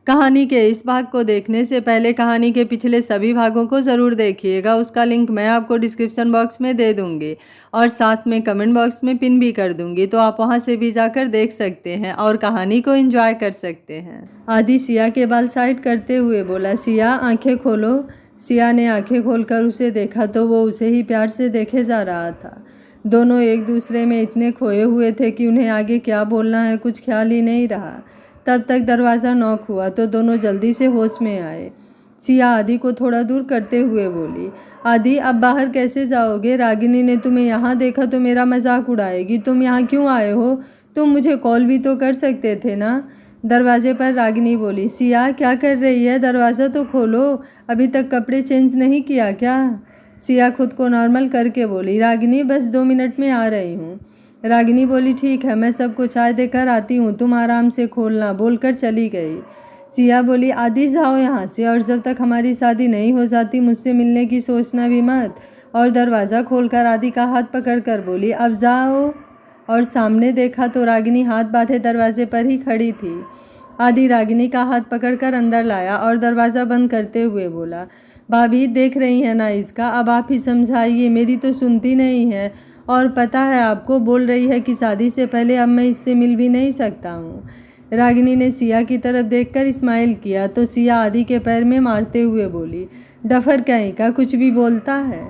कहानी के इस भाग को देखने से पहले कहानी के पिछले सभी भागों को ज़रूर देखिएगा। उसका लिंक मैं आपको डिस्क्रिप्शन बॉक्स में दे दूंगी और साथ में कमेंट बॉक्स में पिन भी कर दूंगी, तो आप वहां से भी जाकर देख सकते हैं और कहानी को एंजॉय कर सकते हैं। आदि सिया के बाल साइड करते हुए बोला, सिया आंखें खोलो। सिया ने आंखें खोलकर उसे देखा तो वो उसे ही प्यार से देखे जा रहा था। दोनों एक दूसरे में इतने खोए हुए थे कि उन्हें आगे क्या बोलना है कुछ ख्याल ही नहीं रहा। तब तक दरवाज़ा नॉक हुआ तो दोनों जल्दी से होश में आए। सिया आदि को थोड़ा दूर करते हुए बोली, आदि अब बाहर कैसे जाओगे? रागिनी ने तुम्हें यहाँ देखा तो मेरा मजाक उड़ाएगी। तुम यहाँ क्यों आए हो? तुम मुझे कॉल भी तो कर सकते थे ना। दरवाजे पर रागिनी बोली, सिया क्या कर रही है? दरवाज़ा तो खोलो, अभी तक कपड़े चेंज नहीं किया क्या? सिया खुद को नॉर्मल करके बोली, रागिनी बस 2 मिनट में आ रही हूँ। रागिनी बोली, ठीक है, मैं सबको चाय देकर आती हूँ, तुम आराम से खोलना, बोलकर चली गई। सिया बोली, आदि जाओ यहाँ से, और जब तक हमारी शादी नहीं हो जाती मुझसे मिलने की सोचना भी मत। और दरवाज़ा खोलकर आदि का हाथ पकड़कर बोली, अब जाओ। और सामने देखा तो रागिनी हाथ बांधे दरवाजे पर ही खड़ी थी। आदि रागिनी का हाथ पकड़कर अंदर लाया और दरवाज़ा बंद करते हुए बोला, भाभी देख रही हैं ना इसका, अब आप ही समझाइए, मेरी तो सुनती नहीं है। और पता है आपको, बोल रही है कि शादी से पहले अब मैं इससे मिल भी नहीं सकता हूँ। रागिनी ने सिया की तरफ देखकर स्माइल किया तो सिया आदि के पैर में मारते हुए बोली, डफर कहीं का कुछ भी बोलता है।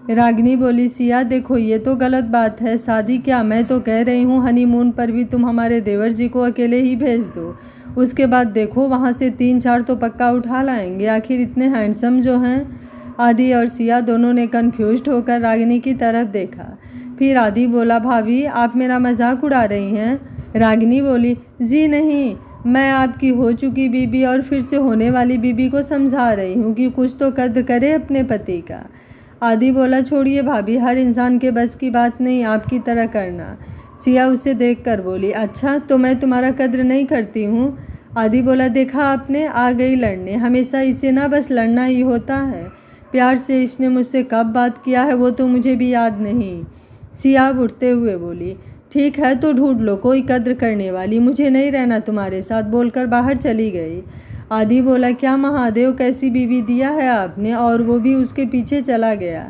रागिनी बोली, सिया देखो ये तो गलत बात है, शादी क्या, मैं तो कह रही हूँ हनीमून पर भी तुम हमारे देवर जी को अकेले ही भेज दो, उसके बाद देखो वहाँ से 3-4 तो पक्का उठा लाएंगे, आखिर इतने हैंडसम जो हैं। आदि और सिया दोनों ने कन्फ्यूज्ड होकर रागिनी की तरफ देखा। फिर आदि बोला, भाभी आप मेरा मजाक उड़ा रही हैं? रागिनी बोली, जी नहीं, मैं आपकी हो चुकी बीबी और फिर से होने वाली बीबी को समझा रही हूँ कि कुछ तो कद्र करे अपने पति का। आदि बोला, छोड़िए भाभी, हर इंसान के बस की बात नहीं आपकी तरह करना। सिया उसे देखकर बोली, अच्छा तो मैं तुम्हारा कद्र नहीं करती हूँ? आदि बोला, देखा आपने, आ गई लड़ने, हमेशा इसे ना बस लड़ना ही होता है। प्यार से इसने मुझसे कब बात किया है वो तो मुझे भी याद नहीं। सिया उठते हुए बोली, ठीक है तो ढूंढ लो कोई कद्र करने वाली, मुझे नहीं रहना तुम्हारे साथ, बोलकर बाहर चली गई। आदि बोला, क्या महादेव, कैसी बीवी दिया है आपने, और वो भी उसके पीछे चला गया।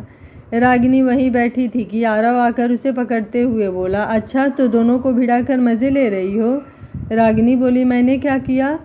रागिनी वहीं बैठी थी कि आरव आकर उसे पकड़ते हुए बोला, अच्छा तो दोनों को भिड़ाकर मज़े ले रही हो? रागिनी बोली, मैंने क्या किया?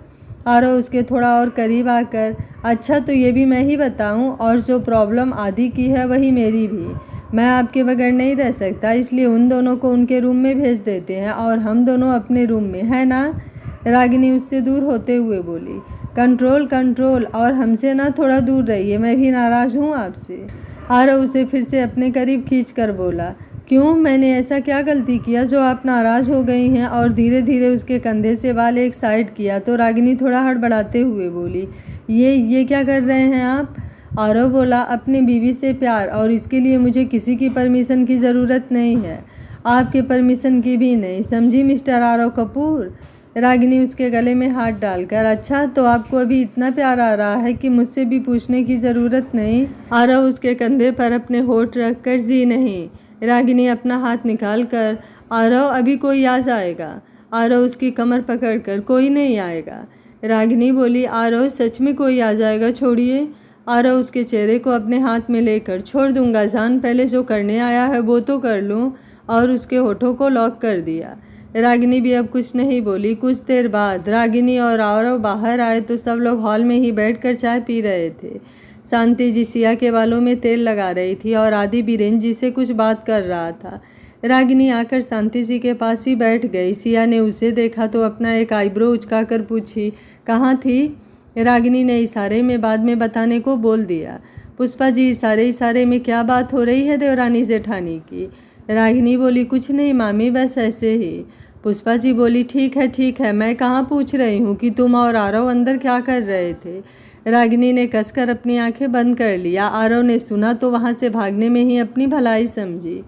आरव उसके थोड़ा और करीब आकर, अच्छा तो ये भी मैं ही बताऊं, और जो प्रॉब्लम आदि की है वही मेरी भी, मैं आपके बगैर नहीं रह सकता, इसलिए उन दोनों को उनके रूम में भेज देते हैं और हम दोनों अपने रूम में, है ना? रागिनी उससे दूर होते हुए बोली, कंट्रोल कंट्रोल, और हमसे ना थोड़ा दूर रहिए, मैं भी नाराज़ हूँ आपसे। आरव उसे फिर से अपने करीब खींच कर बोला, क्यों, मैंने ऐसा क्या गलती किया जो आप नाराज़ हो गई हैं? और धीरे धीरे उसके कंधे से बाल एक साइड किया तो रागिनी थोड़ा हड़बड़ाते हुए बोली, ये क्या कर रहे हैं आप? आरव बोला, अपनी बीवी से प्यार, और इसके लिए मुझे किसी की परमिशन की ज़रूरत नहीं है, आपके परमिशन की भी नहीं, समझी मिस्टर आरव कपूर? रागिनी उसके गले में हाथ डालकर, अच्छा तो आपको अभी इतना प्यार आ रहा है कि मुझसे भी पूछने की ज़रूरत नहीं? आरव उसके कंधे पर अपने होठ रख कर, जी नहीं। रागिनी अपना हाथ निकाल कर, आरव अभी कोई आ जाएगा। आरव उसकी कमर पकड़कर, कोई नहीं आएगा। रागिनी बोली, आरव सच में कोई आ जाएगा, छोड़िए। आरव उसके चेहरे को अपने हाथ में लेकर, छोड़ दूंगा जान, पहले जो करने आया है वो तो कर लूँ, और उसके होठों को लॉक कर दिया। रागिनी भी अब कुछ नहीं बोली। कुछ देर बाद रागिनी और आरव बाहर आए तो सब लोग हॉल में ही बैठकर चाय पी रहे थे। शांति जी सिया के बालों में तेल लगा रही थी और आदि बीरेन जी से कुछ बात कर रहा था। रागिनी आकर शांति जी के पास ही बैठ गई। सिया ने उसे देखा तो अपना एक आईब्रो उचकाकर पूछी, कहाँ थी? रागिनी ने इशारे में बाद में बताने को बोल दिया। पुष्पा जी, इशारे में क्या बात हो रही है देवरानी जेठानी की? रागिनी बोली, कुछ नहीं मामी, बस ऐसे ही। पुष्पा जी बोली, ठीक है, मैं कहाँ पूछ रही हूँ कि तुम और आरव अंदर क्या कर रहे थे? रागिनी ने कसकर अपनी आंखें बंद कर लिया। आरव ने सुना तो वहाँ से भागने में ही अपनी भलाई समझी।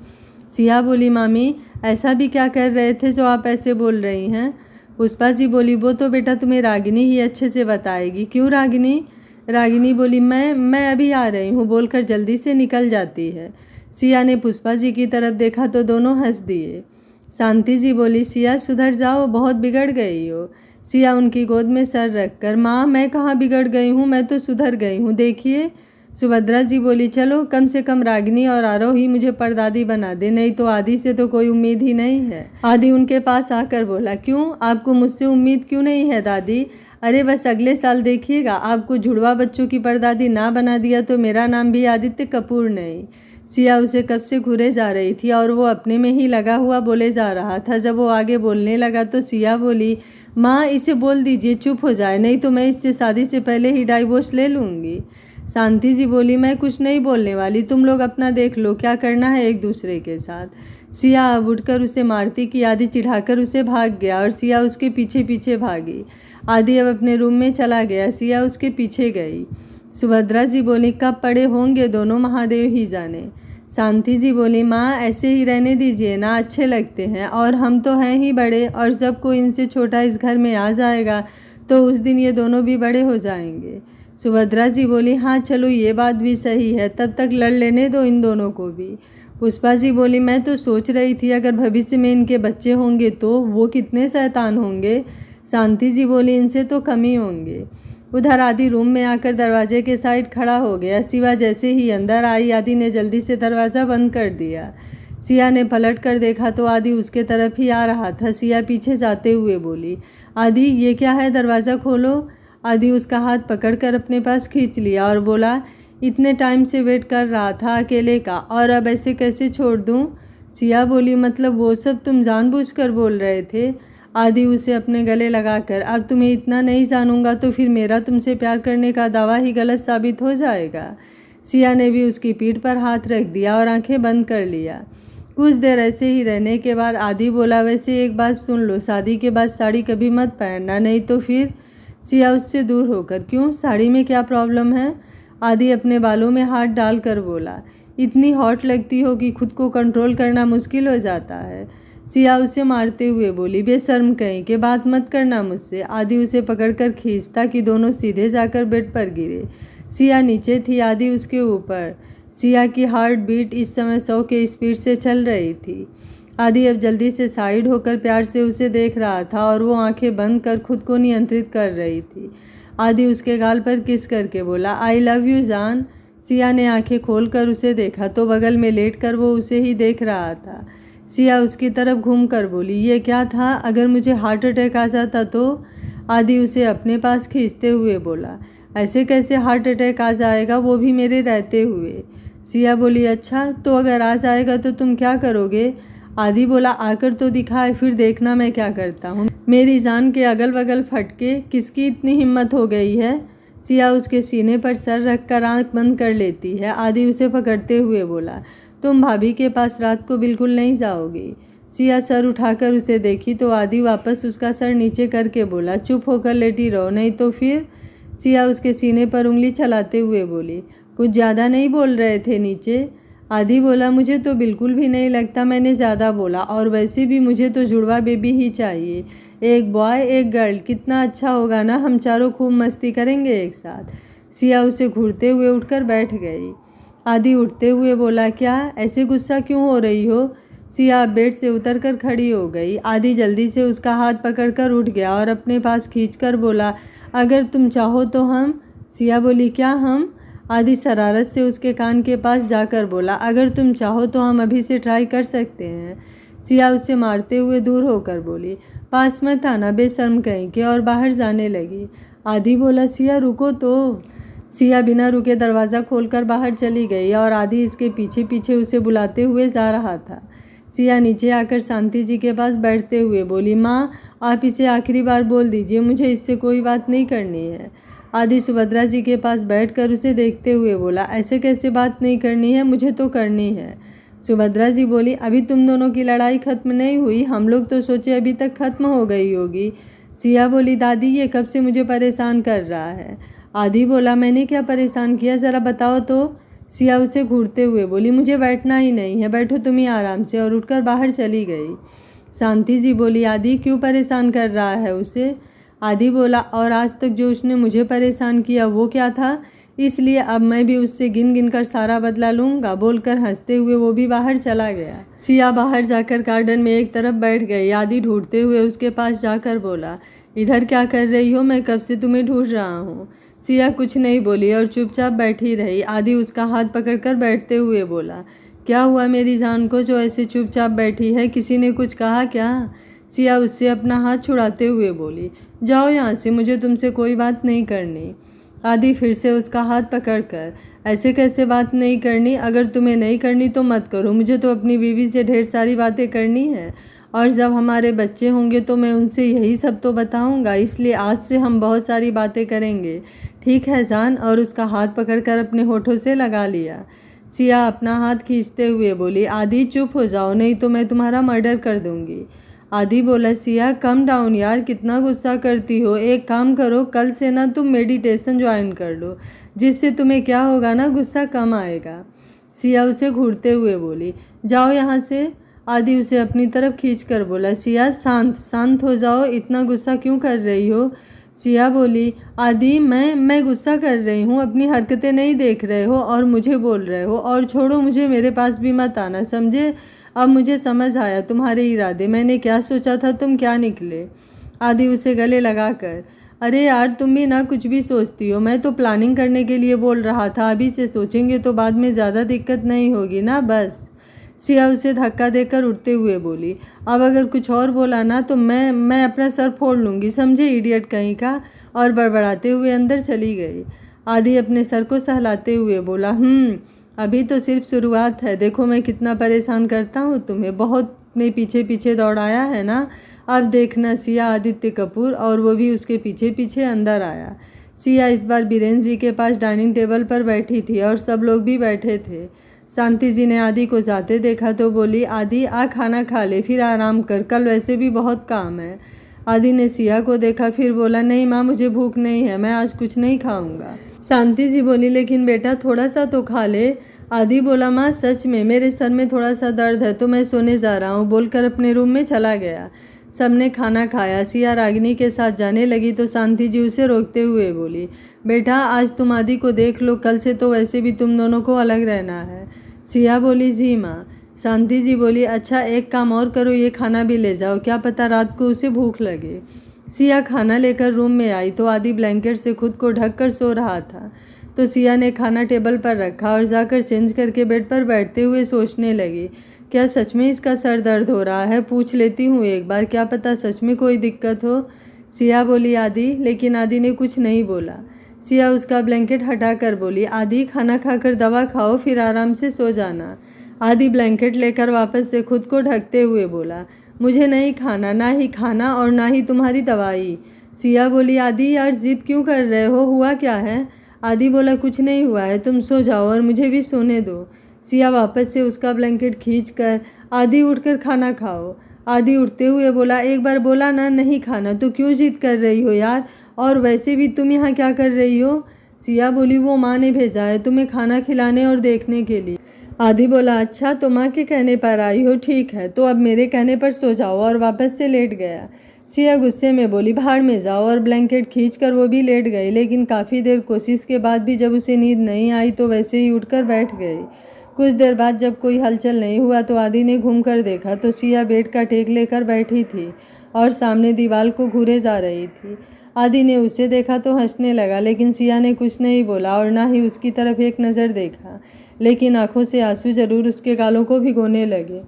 सिया बोली, मामी ऐसा भी क्या कर रहे थे जो आप ऐसे बोल रही हैं? पुष्पा जी बोली, वो तो बेटा तुम्हें रागिनी ही अच्छे से बताएगी। क्यों रागिनी? रागिनी बोली, मैं अभी आ रही हूँ, बोलकर जल्दी से निकल जाती है। सिया ने पुष्पा जी की तरफ देखा तो दोनों हंस दिए। शांति जी बोली, सिया सुधर जाओ, बहुत बिगड़ गई हो। सिया उनकी गोद में सर रखकर, माँ मैं कहाँ बिगड़ गई हूँ, मैं तो सुधर गई हूँ, देखिए। सुभद्रा जी बोली, चलो कम से कम रागिनी और आरव ही मुझे परदादी बना दे, नहीं तो आदि से तो कोई उम्मीद ही नहीं है। आदि उनके पास आकर बोला, क्यों, आपको मुझसे उम्मीद क्यों नहीं है दादी? अरे बस अगले साल देखिएगा, आपको जुड़वा बच्चों की परदादी ना बना दिया तो मेरा नाम भी आदित्य कपूर नहीं। सिया उसे कब से घूरे जा रही थी और वो अपने में ही लगा हुआ बोले जा रहा था। जब वो आगे बोलने लगा तो सिया बोली, माँ इसे बोल दीजिए चुप हो जाए, नहीं तो मैं इससे शादी से पहले ही डाइवोर्स ले लूँगी। शांति जी बोली, मैं कुछ नहीं बोलने वाली, तुम लोग अपना देख लो क्या करना है एक दूसरे के साथ। सिया अब उठकर उसे मारती कि आदि चिढ़ाकर उसे भाग गया और सिया उसके पीछे पीछे भागी। आदि अब अपने रूम में चला गया, सिया उसके पीछे गई। सुभद्रा जी बोली, कब पड़े होंगे दोनों महादेव ही जाने। शांति जी बोली, माँ ऐसे ही रहने दीजिए ना, अच्छे लगते हैं, और हम तो हैं ही बड़े, और जब कोई इनसे छोटा इस घर में आ जाएगा तो उस दिन ये दोनों भी बड़े हो जाएंगे। सुभद्रा जी बोली, हाँ चलो ये बात भी सही है, तब तक लड़ लेने दो इन दोनों को भी। पुष्पा जी बोली, मैं तो सोच रही थी अगर भविष्य में इनके बच्चे होंगे तो वो कितने शैतान होंगे। शांति जी बोली, इनसे तो कम ही होंगे। उधर आदि रूम में आकर दरवाजे के साइड खड़ा हो गया। सिया जैसे ही अंदर आई, आदि ने जल्दी से दरवाज़ा बंद कर दिया। सिया ने पलट कर देखा तो आदि उसके तरफ ही आ रहा था। सिया पीछे जाते हुए बोली, आदि ये क्या है, दरवाज़ा खोलो। आदि उसका हाथ पकड़कर अपने पास खींच लिया और बोला, इतने टाइम से वेट कर रहा था अकेले का, और अब ऐसे कैसे छोड़ दूँ। सिया बोली, मतलब वो सब तुम जानबूझकर बोल रहे थे। आदि उसे अपने गले लगाकर, अब तुम्हें इतना नहीं जानूंगा तो फिर मेरा तुमसे प्यार करने का दावा ही गलत साबित हो जाएगा। सिया ने भी उसकी पीठ पर हाथ रख दिया और आंखें बंद कर लिया। कुछ देर ऐसे ही रहने के बाद आदि बोला, वैसे एक बात सुन लो, शादी के बाद साड़ी कभी मत पहनना, नहीं तो फिर। सिया उससे दूर होकर, क्यों, साड़ी में क्या प्रॉब्लम है। आदि अपने बालों में हाथ डालकर बोला, इतनी हॉट लगती हो कि खुद को कंट्रोल करना मुश्किल हो जाता है। सिया उसे मारते हुए बोली, बेशर्म कहीं के बात मत करना मुझसे। आदि उसे पकड़कर खींचता कि दोनों सीधे जाकर बेड पर गिरे। सिया नीचे थी, आदि उसके ऊपर। सिया की हार्ट बीट इस समय 100 के स्पीड से चल रही थी। आदि अब जल्दी से साइड होकर प्यार से उसे देख रहा था और वो आंखें बंद कर खुद को नियंत्रित कर रही थी। आदि उसके गाल पर किस करके बोला, आई लव यू जान। सिया ने आंखें खोलकर उसे देखा तो बगल में लेटकर वो उसे ही देख रहा था। सिया उसकी तरफ घूमकर बोली, ये क्या था, अगर मुझे हार्ट अटैक आ जाता तो। आदि उसे अपने पास खींचते हुए बोला, ऐसे कैसे हार्ट अटैक आ जाएगा, वो भी मेरे रहते हुए। सिया बोली, अच्छा तो अगर आ जाएगा तो तुम क्या करोगे। आदि बोला, आकर तो दिखाए, फिर देखना मैं क्या करता हूँ। मेरी जान के अगल बगल फटके, किसकी इतनी हिम्मत हो गई है। सिया उसके सीने पर सर रखकर आंख बंद कर लेती है। आदि उसे पकड़ते हुए बोला, तुम भाभी के पास रात को बिल्कुल नहीं जाओगी। सिया सर उठाकर उसे देखी तो आदि वापस उसका सर नीचे करके बोला, चुप होकर लेटी रहो, नहीं तो फिर। सिया उसके सीने पर उंगली चलाते हुए बोली, कुछ ज़्यादा नहीं बोल रहे थे नीचे। आदि बोला, मुझे तो बिल्कुल भी नहीं लगता मैंने ज़्यादा बोला, और वैसे भी मुझे तो जुड़वा बेबी ही चाहिए, एक बॉय एक गर्ल, कितना अच्छा होगा ना, हम चारों खूब मस्ती करेंगे एक साथ। सिया उसे घूरते हुए उठकर बैठ गई। आदि उठते हुए बोला, क्या ऐसे गुस्सा क्यों हो रही हो। सिया बेड से उतरकर खड़ी हो गई। आदि जल्दी से उसका हाथ पकड़कर उठ गया और अपने पास खींचकर बोला, अगर तुम चाहो तो हम। सिया बोली, क्या हम। आदि शरारत से उसके कान के पास जाकर बोला, अगर तुम चाहो तो हम अभी से ट्राई कर सकते हैं। सिया उसे मारते हुए दूर होकर बोली, पास मत आना बेशर्म कहीं के, और बाहर जाने लगी। आदि बोला, सिया रुको तो। सिया बिना रुके दरवाज़ा खोलकर बाहर चली गई और आदि इसके पीछे पीछे उसे बुलाते हुए जा रहा था। सिया नीचे आकर शांति जी के पास बैठते हुए बोली, माँ आप इसे आखिरी बार बोल दीजिए, मुझे इससे कोई बात नहीं करनी है। आदि सुभद्रा जी के पास बैठकर उसे देखते हुए बोला, ऐसे कैसे बात नहीं करनी है, मुझे तो करनी है। सुभद्रा जी बोली, अभी तुम दोनों की लड़ाई खत्म नहीं हुई, हम लोग तो सोचे अभी तक खत्म हो गई होगी। सिया बोली, दादी ये कब से मुझे परेशान कर रहा है। आदि बोला, मैंने क्या परेशान किया, ज़रा बताओ तो। सिया उसे घूरते हुए बोली, मुझे बैठना ही नहीं है, बैठो तुम ही आराम से, और उठकर बाहर चली गई। शांति जी बोली, आदि क्यों परेशान कर रहा है उसे। आदि बोला, और आज तक जो उसने मुझे परेशान किया वो क्या था, इसलिए अब मैं भी उससे गिन गिन कर सारा बदला लूँगा। बोलकर हंसते हुए वो भी बाहर चला गया। सिया बाहर जाकर गार्डन में एक तरफ बैठ गई। आदि ढूंढते हुए उसके पास जाकर बोला, इधर क्या कर रही हो? मैं कब से तुम्हें ढूंढ रहा हूँ। सिया कुछ नहीं बोली और चुपचाप बैठी रही। आदि उसका हाथ पकड़कर बैठते हुए बोला, क्या हुआ मेरी जान को जो ऐसे चुपचाप बैठी है? किसी ने कुछ कहा क्या? सिया उससे अपना हाथ छुड़ाते हुए बोली, जाओ यहाँ से, मुझे तुमसे कोई बात नहीं करनी। आदि फिर से उसका हाथ पकड़कर, ऐसे कैसे बात नहीं करनी? अगर तुम्हें नहीं करनी तो मत करो, मुझे तो अपनी बीवी से ढेर सारी बातें करनी है और जब हमारे बच्चे होंगे तो मैं उनसे यही सब तो बताऊंगा, इसलिए आज से हम बहुत सारी बातें करेंगे, ठीक है जान? और उसका हाथ पकड़कर अपने होठों से लगा लिया। सिया अपना हाथ खींचते हुए बोली, आदि चुप हो जाओ, नहीं तो मैं तुम्हारा मर्डर कर दूंगी। आदि बोला, सिया कम डाउन यार, कितना गुस्सा करती हो? एक काम करो, कल से ना तुम मेडिटेशन ज्वाइन कर लो, जिससे तुम्हें क्या होगा ना, गुस्सा कम आएगा। सिया उसे घूरते हुए बोली, जाओ यहाँ से। आदि उसे अपनी तरफ खींच कर बोला, सिया शांत शांत हो जाओ, इतना गुस्सा क्यों कर रही हो? सिया बोली, आदि मैं गुस्सा कर रही हूँ, अपनी हरकतें नहीं देख रहे हो और मुझे बोल रहे हो? और छोड़ो मुझे, मेरे पास भी मत आना, समझे? अब मुझे समझ आया तुम्हारे इरादे, मैंने क्या सोचा था तुम क्या निकले। आदि उसे गले लगाकर, अरे यार तुम भी ना कुछ भी सोचती हो, मैं तो प्लानिंग करने के लिए बोल रहा था, अभी से सोचेंगे तो बाद में ज़्यादा दिक्कत नहीं होगी ना, बस। सिया उसे धक्का देकर उठते हुए बोली, अब अगर कुछ और बोला ना तो मैं अपना सर फोड़ लूँगी, समझे इडियट कहीं का? और बड़बड़ाते हुए अंदर चली गई। आदि अपने सर को सहलाते हुए बोला, अभी तो सिर्फ शुरुआत है, देखो मैं कितना परेशान करता हूँ तुम्हें, बहुत ने पीछे पीछे दौड़ाया है ना, अब देखना। सिया आदित्य कपूर और वो भी उसके पीछे पीछे अंदर आया। सिया इस बार बीरेन जी के पास डाइनिंग टेबल पर बैठी थी और सब लोग भी बैठे थे। शांति जी ने आदि को जाते देखा तो बोली, आदि आ खाना खा ले, फिर आराम कर, कल वैसे भी बहुत काम है। आदि ने सिया को देखा, फिर बोला, नहीं माँ मुझे भूख नहीं है, मैं आज कुछ नहीं खाऊंगा। शांति जी बोली, लेकिन बेटा थोड़ा सा तो खा ले। आदि बोला, माँ सच में मेरे सर में थोड़ा सा दर्द है तो मैं सोने जा रहा हूँ, बोलकर अपने रूम में चला गया। सबने खाना खाया। सिया रागिनी के साथ जाने लगी तो शांति जी उसे रोकते हुए बोली, बेटा आज तुम आदि को देख लो, कल से तो वैसे भी तुम दोनों को अलग रहना है। सिया बोली, जी माँ। शांति जी बोली, अच्छा एक काम और करो, ये खाना भी ले जाओ, क्या पता रात को उसे भूख लगे। सिया खाना लेकर रूम में आई तो आदि ब्लैंकेट से खुद को ढक कर सो रहा था, तो सिया ने खाना टेबल पर रखा और जाकर चेंज करके बेड पर बैठते हुए सोचने लगी, क्या सच में इसका सर दर्द हो रहा है? पूछ लेती हूँ एक बार, क्या पता सच में कोई दिक्कत हो। सिया बोली, आदि, लेकिन आदि ने कुछ नहीं बोला। सिया उसका ब्लैंकेट हटाकर बोली, आदि खाना खाकर दवा खाओ, फिर आराम से सो जाना। आदि ब्लैंकेट लेकर वापस से खुद को ढकते हुए बोला, मुझे नहीं खाना, ना ही खाना और ना ही तुम्हारी दवाई। सिया बोली, आदि यार जिद क्यों कर रहे हो, हुआ क्या है? आदि बोला, कुछ नहीं हुआ है, तुम सो जाओ और मुझे भी सोने दो। सिया वापस से उसका ब्लैंकेट खींचकर, आदि उठकर खाना खाओ। आदि उठते हुए बोला, एक बार बोला ना नहीं खाना, तो क्यों जिद कर रही हो यार? और वैसे भी तुम यहाँ क्या कर रही हो? सिया बोली, वो माँ ने भेजा है तुम्हें खाना खिलाने और देखने के लिए। आदि बोला, अच्छा तो माँ के कहने पर आई हो, ठीक है, तो अब मेरे कहने पर सो जाओ, और वापस से लेट गया। सिया गुस्से में बोली, भाड़ में जाओ, और ब्लैंकेट खींचकर वो भी लेट गई, लेकिन काफ़ी देर कोशिश के बाद भी जब उसे नींद नहीं आई तो वैसे ही उठकर बैठ गई। कुछ देर बाद जब कोई हलचल नहीं हुआ तो आदि ने घूमकर देखा तो सिया बेड का टेक लेकर बैठी थी और सामने दीवार को घूरे जा रही थी। आदि ने उसे देखा तो हंसने लगा, लेकिन सिया ने कुछ नहीं बोला और ना ही उसकी तरफ एक नज़र देखा, लेकिन आंखों से आंसू जरूर उसके गालों को भिगोने लगे।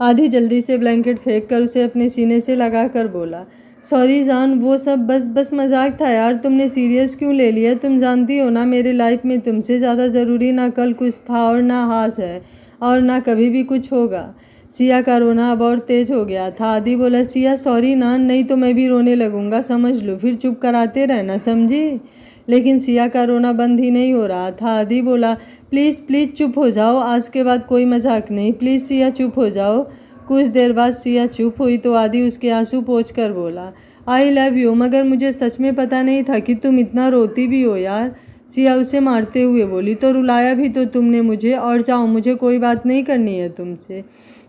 आदि जल्दी से ब्लैंकेट फेंक कर उसे अपने सीने से लगा कर बोला, सॉरी जान, वो सब बस मजाक था यार, तुमने सीरियस क्यों ले लिया? तुम जानती हो ना मेरे लाइफ में तुमसे ज़्यादा ज़रूरी ना कल कुछ था और ना आज है और ना कभी भी कुछ होगा। सिया का रोना अब और तेज हो गया था। आदि बोला, सिया सॉरी ना, नहीं तो मैं भी रोने लगूंगा, समझ लो, फिर चुप कराते रहना, समझी? लेकिन सिया का रोना बंद ही नहीं हो रहा था। आदि बोला, प्लीज़ प्लीज़ चुप हो जाओ, आज के बाद कोई मजाक नहीं, प्लीज़ सिया चुप हो जाओ। कुछ देर बाद सिया चुप हुई तो आदि उसके आंसू पोंछ कर बोला, आई लव यू, मगर मुझे सच में पता नहीं था कि तुम इतना रोती भी हो यार। सिया उसे मारते हुए बोली, तो रुलाया भी तो तुमने मुझे, और जाओ, मुझे कोई बात नहीं करनी है तुमसे।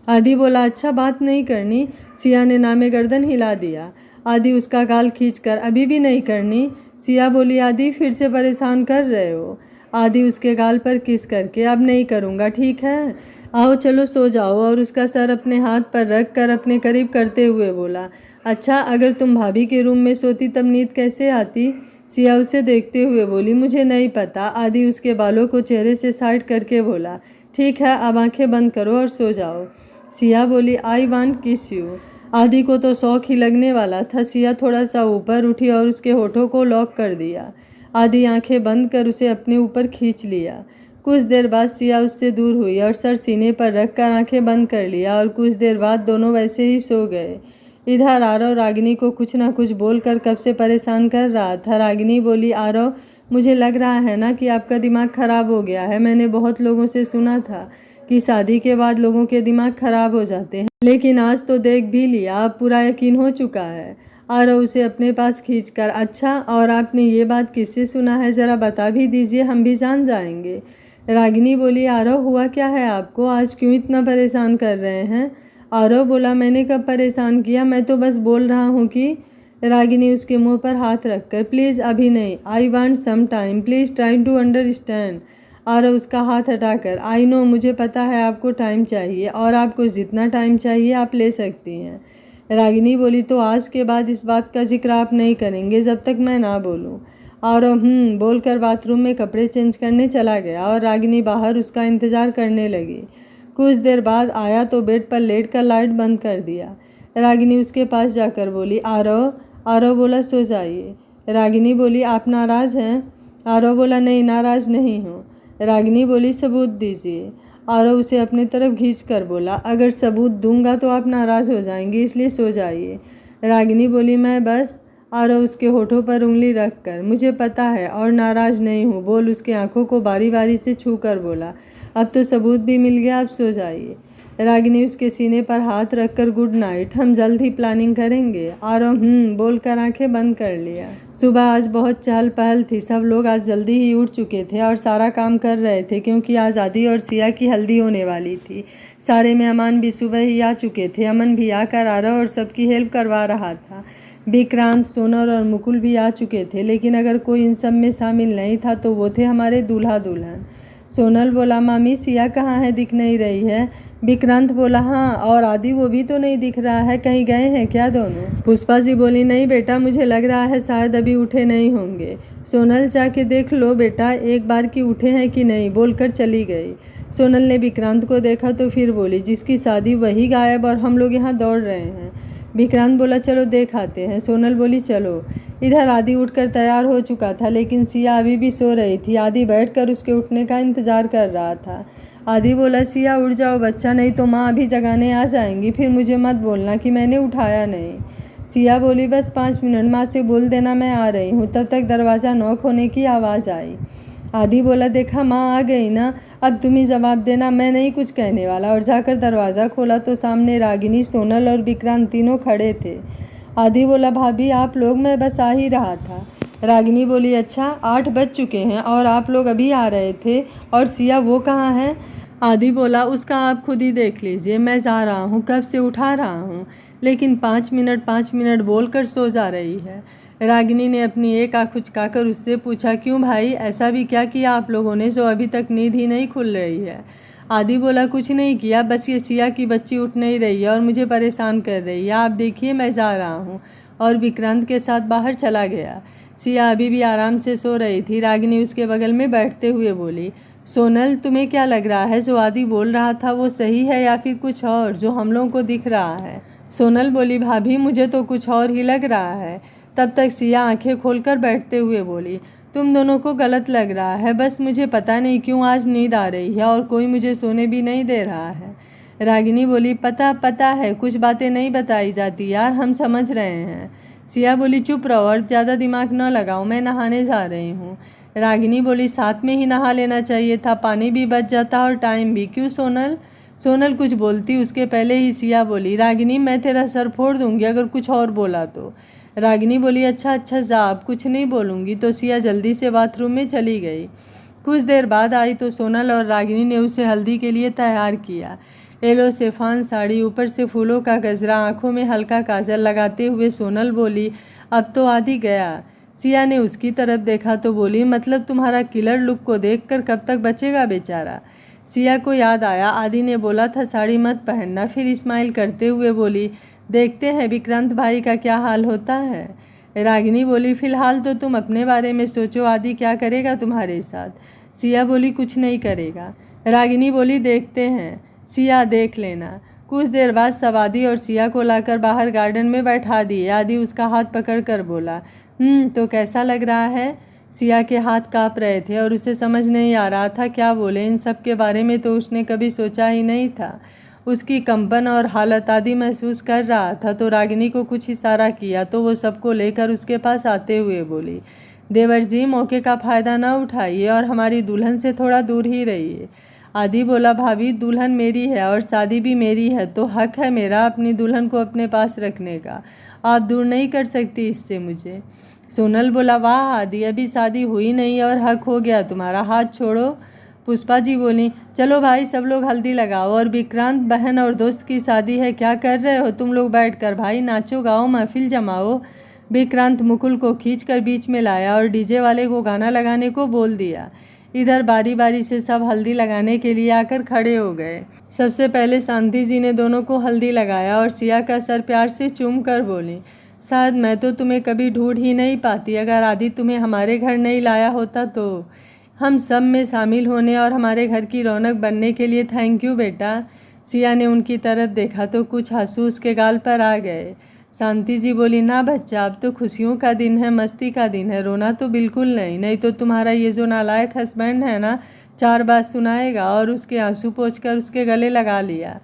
आदि बोला, अच्छा बात नहीं करनी? सिया ने नामे गर्दन हिला दिया। आदि उसका गाल खींचकर, अभी भी नहीं करनी? सिया बोली, आदि फिर से परेशान कर रहे हो? आदि उसके गाल पर किस करके, अब नहीं करूँगा, ठीक है? आओ चलो सो जाओ, और उसका सर अपने हाथ पर रख कर अपने करीब करते हुए बोला, अच्छा अगर तुम भाभी के रूम में सोती तब नींद कैसे आती? सिया उसे देखते हुए बोली, मुझे नहीं पता। आदि उसके बालों को चेहरे से साइड करके बोला, ठीक है अब आंखें बंद करो और सो जाओ। सिया बोली, आई वांट किस यू। आदि को तो शौक ही लगने वाला था। सिया थोड़ा सा ऊपर उठी और उसके होठों को लॉक कर दिया। आदि आंखें बंद कर उसे अपने ऊपर खींच लिया। कुछ देर बाद सिया उससे दूर हुई और सर सीने पर रखकर आंखें बंद कर लिया, और कुछ देर बाद दोनों वैसे ही सो गए। इधर आरव रागिनी को कुछ ना कुछ बोलकर कब से परेशान कर रहा था। रागिनी बोली, आरव मुझे लग रहा है ना कि आपका दिमाग खराब हो गया है। मैंने बहुत लोगों से सुना था कि शादी के बाद लोगों के दिमाग खराब हो जाते हैं, लेकिन आज तो देख भी लिया, अब पूरा यकीन हो चुका है। आरव उसे अपने पास खींचकर, अच्छा और आपने ये बात किससे सुना है, ज़रा बता भी दीजिए, हम भी जान जाएंगे। रागिनी बोली, आरव हुआ क्या है आपको, आज क्यों इतना परेशान कर रहे हैं? आरव बोला, मैंने कब परेशान किया, मैं तो बस बोल रहा हूँ कि। रागिनी उसके मुंह पर हाथ रखकर, प्लीज़ अभी नहीं, I want some time, please try to understand. Aarav उसका हाथ हटाकर, आई नो मुझे पता है आपको टाइम चाहिए और आपको जितना टाइम चाहिए आप ले सकती हैं। रागिनी बोली, तो आज के बाद इस बात का जिक्र आप नहीं करेंगे जब तक मैं ना बोलूँ। आरव बोलकर बाथरूम में कपड़े चेंज करने चला गया और रागिनी बाहर उसका इंतज़ार करने लगी। कुछ देर बाद आया तो बेड पर लेट कर लाइट बंद कर दिया। रागिनी उसके पास जाकर बोली, आरव। आरव बोला, सो जाइए। रागिनी बोली, आप नाराज़ हैं? आरव बोला, नहीं नाराज़ नहीं हूँ। रागिनी बोली, सबूत दीजिए। आरव उसे अपनी तरफ खींच कर बोला, अगर सबूत दूंगा तो आप नाराज़ हो जाएंगी, इसलिए सो जाइए। रागिनी बोली, मैं बस। आरव उसके होठों पर उंगली रखकर, मुझे पता है और नाराज़ नहीं हूँ बोल उसके आंखों को बारी बारी से छू कर बोला, अब तो सबूत भी मिल गया, अब सो जाइए। रागिनी उसके सीने पर हाथ रखकर, गुड नाइट, हम जल्द ही प्लानिंग करेंगे। आरव बोलकर आंखें बंद कर लिया। सुबह आज बहुत चहल पहल थी, सब लोग आज जल्दी ही उठ चुके थे और सारा काम कर रहे थे, क्योंकि आज आदि और सिया की हल्दी होने वाली थी। सारे मेहमान भी सुबह ही आ चुके थे। अमन भी आकर आरव और सबकी हेल्प करवा रहा था। विक्रांत, सोनल और मुकुल भी आ चुके थे, लेकिन अगर कोई इन सब में शामिल नहीं था तो वो थे हमारे दूल्हा दुल्हन। सोनल बोला, मामी सिया कहाँ है, दिख नहीं रही है। विक्रांत बोला, हाँ, और आदि वो भी तो नहीं दिख रहा है, कहीं गए हैं क्या दोनों? पुष्पा जी बोली, नहीं बेटा, मुझे लग रहा है शायद अभी उठे नहीं होंगे। सोनल जाके देख लो बेटा एक बार कि उठे हैं कि नहीं, बोलकर चली गई। सोनल ने विक्रांत को देखा तो फिर बोली, जिसकी शादी वही गायब और हम लोग यहाँ दौड़ रहे हैं। विक्रांत बोला, चलो देख आते हैं। सोनल बोली, चलो। इधर आदि उठकर तैयार हो चुका था, लेकिन सिया अभी भी सो रही थी। आदि बैठकर उसके उठने का इंतजार कर रहा था। आदि बोला, सिया उठ जाओ बच्चा, नहीं तो माँ अभी जगाने आ जाएंगी, फिर मुझे मत बोलना कि मैंने उठाया नहीं। सिया बोली, बस 5 मिनट, माँ से बोल देना मैं आ रही हूँ। तब तक दरवाज़ा नॉक होने की आवाज़ आई। आदि बोला, देखा माँ आ गई ना, अब तुम ही जवाब देना, मैं नहीं कुछ कहने वाला। और जाकर दरवाज़ा खोला तो सामने रागिनी, सोनल और विक्रांत तीनों खड़े थे। आदि बोला, भाभी आप लोग, मैं बस आ ही रहा था। रागिनी बोली, अच्छा 8 बज चुके हैं और आप लोग अभी आ रहे थे, और सिया वो कहाँ है? आदि बोला, उसका आप खुद ही देख लीजिए, मैं जा रहा हूँ, कब से उठा रहा हूँ, लेकिन 5 मिनट बोलकर सो जा रही है। रागिनी ने अपनी एक आँख उचकाकर उससे पूछा, क्यों भाई, ऐसा भी क्या किया आप लोगों ने जो अभी तक नींद ही नहीं खुल रही है? आदि बोला, कुछ नहीं किया, बस ये सिया की बच्ची उठ नहीं रही है और मुझे परेशान कर रही है, आप देखिए मैं जा रहा हूँ। और विक्रांत के साथ बाहर चला गया। सिया अभी भी आराम से सो रही थी। रागिनी उसके बगल में बैठते हुए बोली, सोनल तुम्हें क्या लग रहा है, जो आदि बोल रहा था वो सही है या फिर कुछ और जो हम लोगों को दिख रहा है? सोनल बोली, भाभी मुझे तो कुछ और ही लग रहा है। तब तक सिया आंखें खोलकर बैठते हुए बोली, तुम दोनों को गलत लग रहा है, बस मुझे पता नहीं क्यों आज नींद आ रही है और कोई मुझे सोने भी नहीं दे रहा है। रागिनी बोली, पता है, कुछ बातें नहीं बताई जाती यार, हम समझ रहे हैं। सिया बोली, चुप रहो और ज़्यादा दिमाग न लगाओ, मैं नहाने जा रही हूँ। रागिनी बोली, साथ में ही नहा लेना चाहिए था, पानी भी बच जाता और टाइम भी। क्यों सोनल? सोनल कुछ बोलती उसके पहले ही सिया बोली, रागिनी मैं तेरा सर फोड़ दूंगी अगर कुछ और बोला तो। रागिनी बोली, अच्छा जा, अब कुछ नहीं बोलूँगी। तो सिया जल्दी से बाथरूम में चली गई। कुछ देर बाद आई तो सोनल और रागिनी ने उसे हल्दी के लिए तैयार किया। येलो शेफान साड़ी, ऊपर से फूलों का गजरा, आंखों में हल्का काजल लगाते हुए सोनल बोली, अब तो आदि गया। सिया ने उसकी तरफ देखा तो बोली, मतलब तुम्हारा किलर लुक को देखकर कब तक बचेगा बेचारा? सिया को याद आया आदि ने बोला था साड़ी मत पहनना। फिर स्माइल करते हुए बोली, देखते हैं विक्रांत भाई का क्या हाल होता है। रागिनी बोली, फिलहाल तो तुम अपने बारे में सोचो, आदि क्या करेगा तुम्हारे साथ। सिया बोली, कुछ नहीं करेगा। रागिनी बोली, देखते हैं। सिया, देख लेना। कुछ देर बाद सब आदि और सिया को लाकर बाहर गार्डन में बैठा दिए। आदि उसका हाथ पकड़कर बोला, तो कैसा लग रहा है। सिया के हाथ काँप रहे थे और उसे समझ नहीं आ रहा था क्या बोले। इन सब के बारे में तो उसने कभी सोचा ही नहीं था। उसकी कंपन और हालत आदि महसूस कर रहा था तो रागिनी को कुछ इशारा किया तो वो सबको लेकर उसके पास आते हुए बोली, देवर जी, मौके का फ़ायदा ना उठाइए और हमारी दुल्हन से थोड़ा दूर ही रहिए। आदि बोला, भाभी, दुल्हन मेरी है और शादी भी मेरी है, तो हक है मेरा अपनी दुल्हन को अपने पास रखने का। आप दूर नहीं कर सकती इससे मुझे। सोनल बोला, वाह आदि, अभी शादी हुई नहीं और हक हो गया तुम्हारा, हाथ छोड़ो। पुष्पा जी बोली, चलो भाई सब लोग हल्दी लगाओ। और विक्रांत, बहन और दोस्त की शादी है, क्या कर रहे हो तुम लोग बैठकर, भाई नाचो गाओ महफिल जमाओ। विक्रांत मुकुल को खींचकर बीच में लाया और डीजे वाले को गाना लगाने को बोल दिया। इधर बारी बारी से सब हल्दी लगाने के लिए आकर खड़े हो गए। सबसे पहले शांति जी ने दोनों को हल्दी लगाया और सिया का सर प्यार से चूम कर बोली, शायद मैं तो तुम्हें कभी ढूंढ ही नहीं पाती अगर आदि तुम्हें हमारे घर नहीं लाया होता तो। हम सब में शामिल होने और हमारे घर की रौनक बनने के लिए थैंक यू बेटा। सिया ने उनकी तरफ देखा तो कुछ आंसू उसके गाल पर आ गए। शांति जी बोली, ना बच्चा, अब तो खुशियों का दिन है, मस्ती का दिन है, रोना तो बिल्कुल नहीं, नहीं तो तुम्हारा ये जो नालायक हस्बैंड है ना, 4 बात सुनाएगा। और उसके आंसू पोंछकर उसके गले लगा लिया।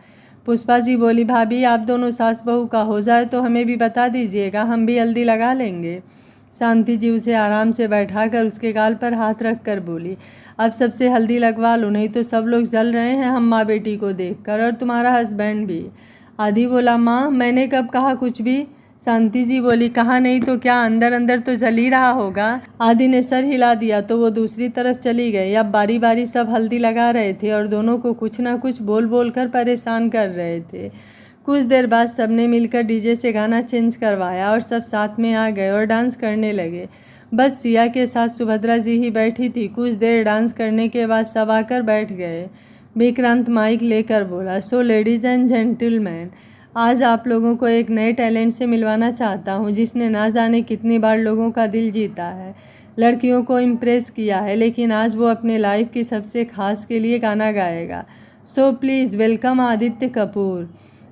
पुष्पा जी बोली, भाभी, आप दोनों सास बहू का हो जाए तो हमें भी बता दीजिएगा, हम भी हल्दी लगा लेंगे। शांति जी उसे आराम से बैठाकर उसके गाल पर हाथ रख कर बोली, अब सबसे हल्दी लगवा लो, नहीं तो सब लोग जल रहे हैं हम माँ बेटी को देखकर, और तुम्हारा हस्बैंड भी। आदि बोला, माँ, मैंने कब कहा कुछ भी। शांति जी बोली, कहा नहीं तो क्या, अंदर अंदर तो जल ही रहा होगा। आदि ने सर हिला दिया तो वो दूसरी तरफ चली गई। अब बारी बारी सब हल्दी लगा रहे थे और दोनों को कुछ ना कुछ बोल बोल कर परेशान कर रहे थे। कुछ देर बाद सबने मिलकर डीजे से गाना चेंज करवाया और सब साथ में आ गए और डांस करने लगे। बस सिया के साथ सुभद्रा जी ही बैठी थी। कुछ देर डांस करने के बाद सब आकर बैठ गए। विक्रांत माइक लेकर बोला, सो लेडीज़ एंड जेंटलमैन, आज आप लोगों को एक नए टैलेंट से मिलवाना चाहता हूँ जिसने ना जाने कितनी बार लोगों का दिल जीता है, लड़कियों को इम्प्रेस किया है, लेकिन आज वो अपने लाइफ की सबसे खास के लिए गाना गाएगा। So please welcome Aditya Kapoor.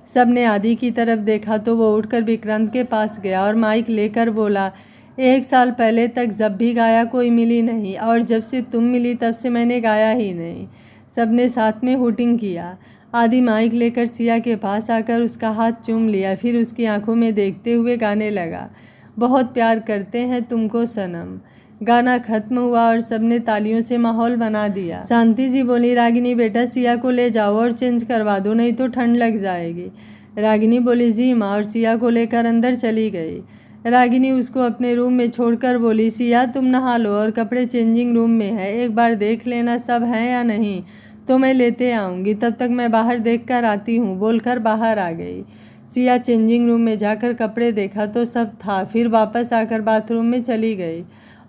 सब ने आदि की तरफ देखा तो वो उठकर विक्रांत के पास गया और माइक लेकर बोला, 1 साल पहले तक जब भी गाया कोई मिली नहीं और जब से तुम मिली तब से मैंने गाया ही नहीं। सबने साथ में हुटिंग किया। आदि माइक लेकर सिया के पास आकर उसका हाथ चूम लिया, फिर उसकी आंखों में देखते हुए गाने लगा, बहुत प्यार करते हैं तुमको सनम। गाना खत्म हुआ और सबने तालियों से माहौल बना दिया। शांति जी बोली, रागिनी बेटा, सिया को ले जाओ और चेंज करवा दो, नहीं तो ठंड लग जाएगी। रागिनी बोली, जी माँ, और सिया को लेकर अंदर चली गई। रागिनी उसको अपने रूम में छोड़कर बोली, सिया तुम नहा लो और कपड़े चेंजिंग रूम में है, एक बार देख लेना सब है या नहीं, तो मैं लेते आऊँगी, तब तक मैं बाहर देख कर आती हूँ, बोलकर बाहर आ गई। सिया चेंजिंग रूम में जाकर कपड़े देखा तो सब था, फिर वापस आकर बाथरूम में चली गई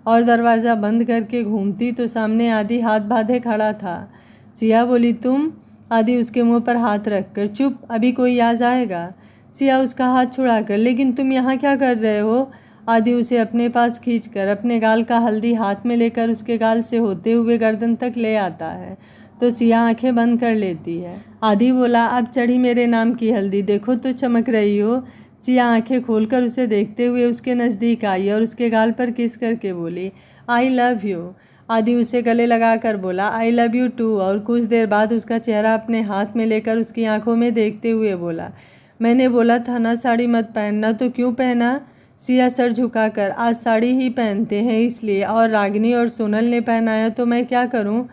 और दरवाज़ा बंद करके घूमती तो सामने आदि हाथ बांधे खड़ा था। सिया बोली, तुम। आदि उसके मुंह पर हाथ रखकर, चुप, अभी कोई आ जाएगा। सिया उसका हाथ छुड़ाकर, लेकिन तुम यहाँ क्या कर रहे हो। आदि उसे अपने पास खींचकर अपने गाल का हल्दी हाथ में लेकर उसके गाल से होते हुए गर्दन तक ले आता है तो सिया आंखें बंद कर लेती है। आदि बोला, अब चढ़ी मेरे नाम की हल्दी, देखो तो चमक रही हो। सिया आंखें खोलकर उसे देखते हुए उसके नज़दीक आई और उसके गाल पर किस करके बोली, आई लव यू। आदि उसे गले लगाकर बोला, आई लव यू टू। और कुछ देर बाद उसका चेहरा अपने हाथ में लेकर उसकी आंखों में देखते हुए बोला, मैंने बोला था ना साड़ी मत पहनना, तो क्यों पहना। सिया सर झुकाकर, आज साड़ी ही पहनते हैं इसलिए, और रागिनी और सोनल ने पहनाया तो मैं क्या करूं।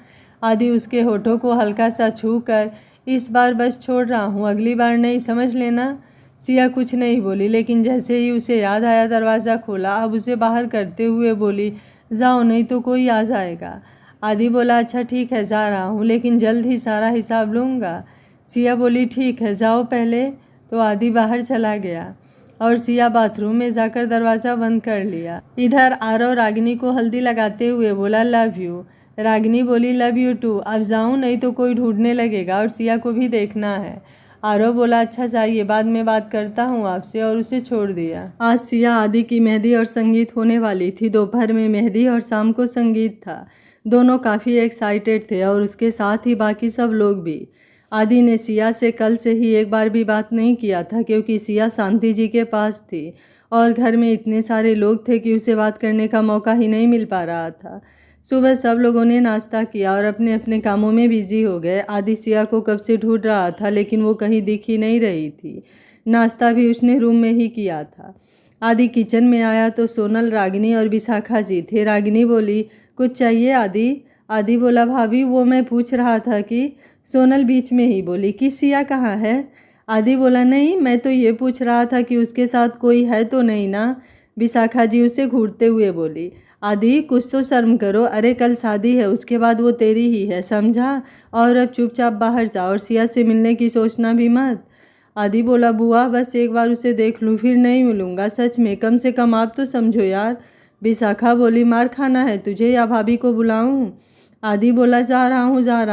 आदि उसके होठों को हल्का सा छू कर, इस बार बस छोड़ रहा हूँ, अगली बार नहीं, समझ लेना। सिया कुछ नहीं बोली, लेकिन जैसे ही उसे याद आया दरवाज़ा खोला, अब उसे बाहर करते हुए बोली, जाओ नहीं तो कोई आ जाएगा। आदि बोला, अच्छा ठीक है, जा रहा हूँ, लेकिन जल्द ही सारा हिसाब लूँगा। सिया बोली, ठीक है, जाओ पहले। तो आदि बाहर चला गया और सिया बाथरूम में जाकर दरवाज़ा बंद कर लिया। इधर आरव रागिनी को हल्दी लगाते हुए बोला, लव यू। रागिनी बोली लव यू टू, अब जाऊँ नहीं तो कोई ढूंढने लगेगा और सिया को भी देखना है। आरव बोला अच्छा जाइए, बाद में बात करता हूँ आपसे, और उसे छोड़ दिया। आज सिया आदि की मेहंदी और संगीत होने वाली थी। दोपहर में मेहंदी और शाम को संगीत था। दोनों काफ़ी एक्साइटेड थे और उसके साथ ही बाकी सब लोग भी। आदि ने सिया से कल से ही एक बार भी बात नहीं किया था, क्योंकि सिया शांति जी के पास थी और घर में इतने सारे लोग थे कि उसे बात करने का मौका ही नहीं मिल पा रहा था। सुबह सब लोगों ने नाश्ता किया और अपने अपने कामों में बिजी हो गए। आदि सिया को कब से ढूंढ रहा था, लेकिन वो कहीं दिख ही नहीं रही थी। नाश्ता भी उसने रूम में ही किया था। आदि किचन में आया तो सोनल, रागिनी और विशाखा जी थे। रागिनी बोली कुछ चाहिए आदि? आदि बोला भाभी वो मैं पूछ रहा था कि। सोनल बीच में ही बोली कि सिया कहाँ है? आदि बोला नहीं, मैं तो ये पूछ रहा था कि उसके साथ कोई है तो नहीं ना। विशाखा जी उसे घूरते हुए बोली आदि कुछ तो शर्म करो, अरे कल शादी है, उसके बाद वो तेरी ही है, समझा? और अब चुपचाप बाहर जाओ और सिया से मिलने की सोचना भी मत। आदि बोला बुआ बस एक बार उसे देख लूँ, फिर नहीं मिलूँगा, सच में, कम से कम आप तो समझो यार। विशाखा बोली मार खाना है तुझे या भाभी को बुलाऊँ? आदि बोला जा रहा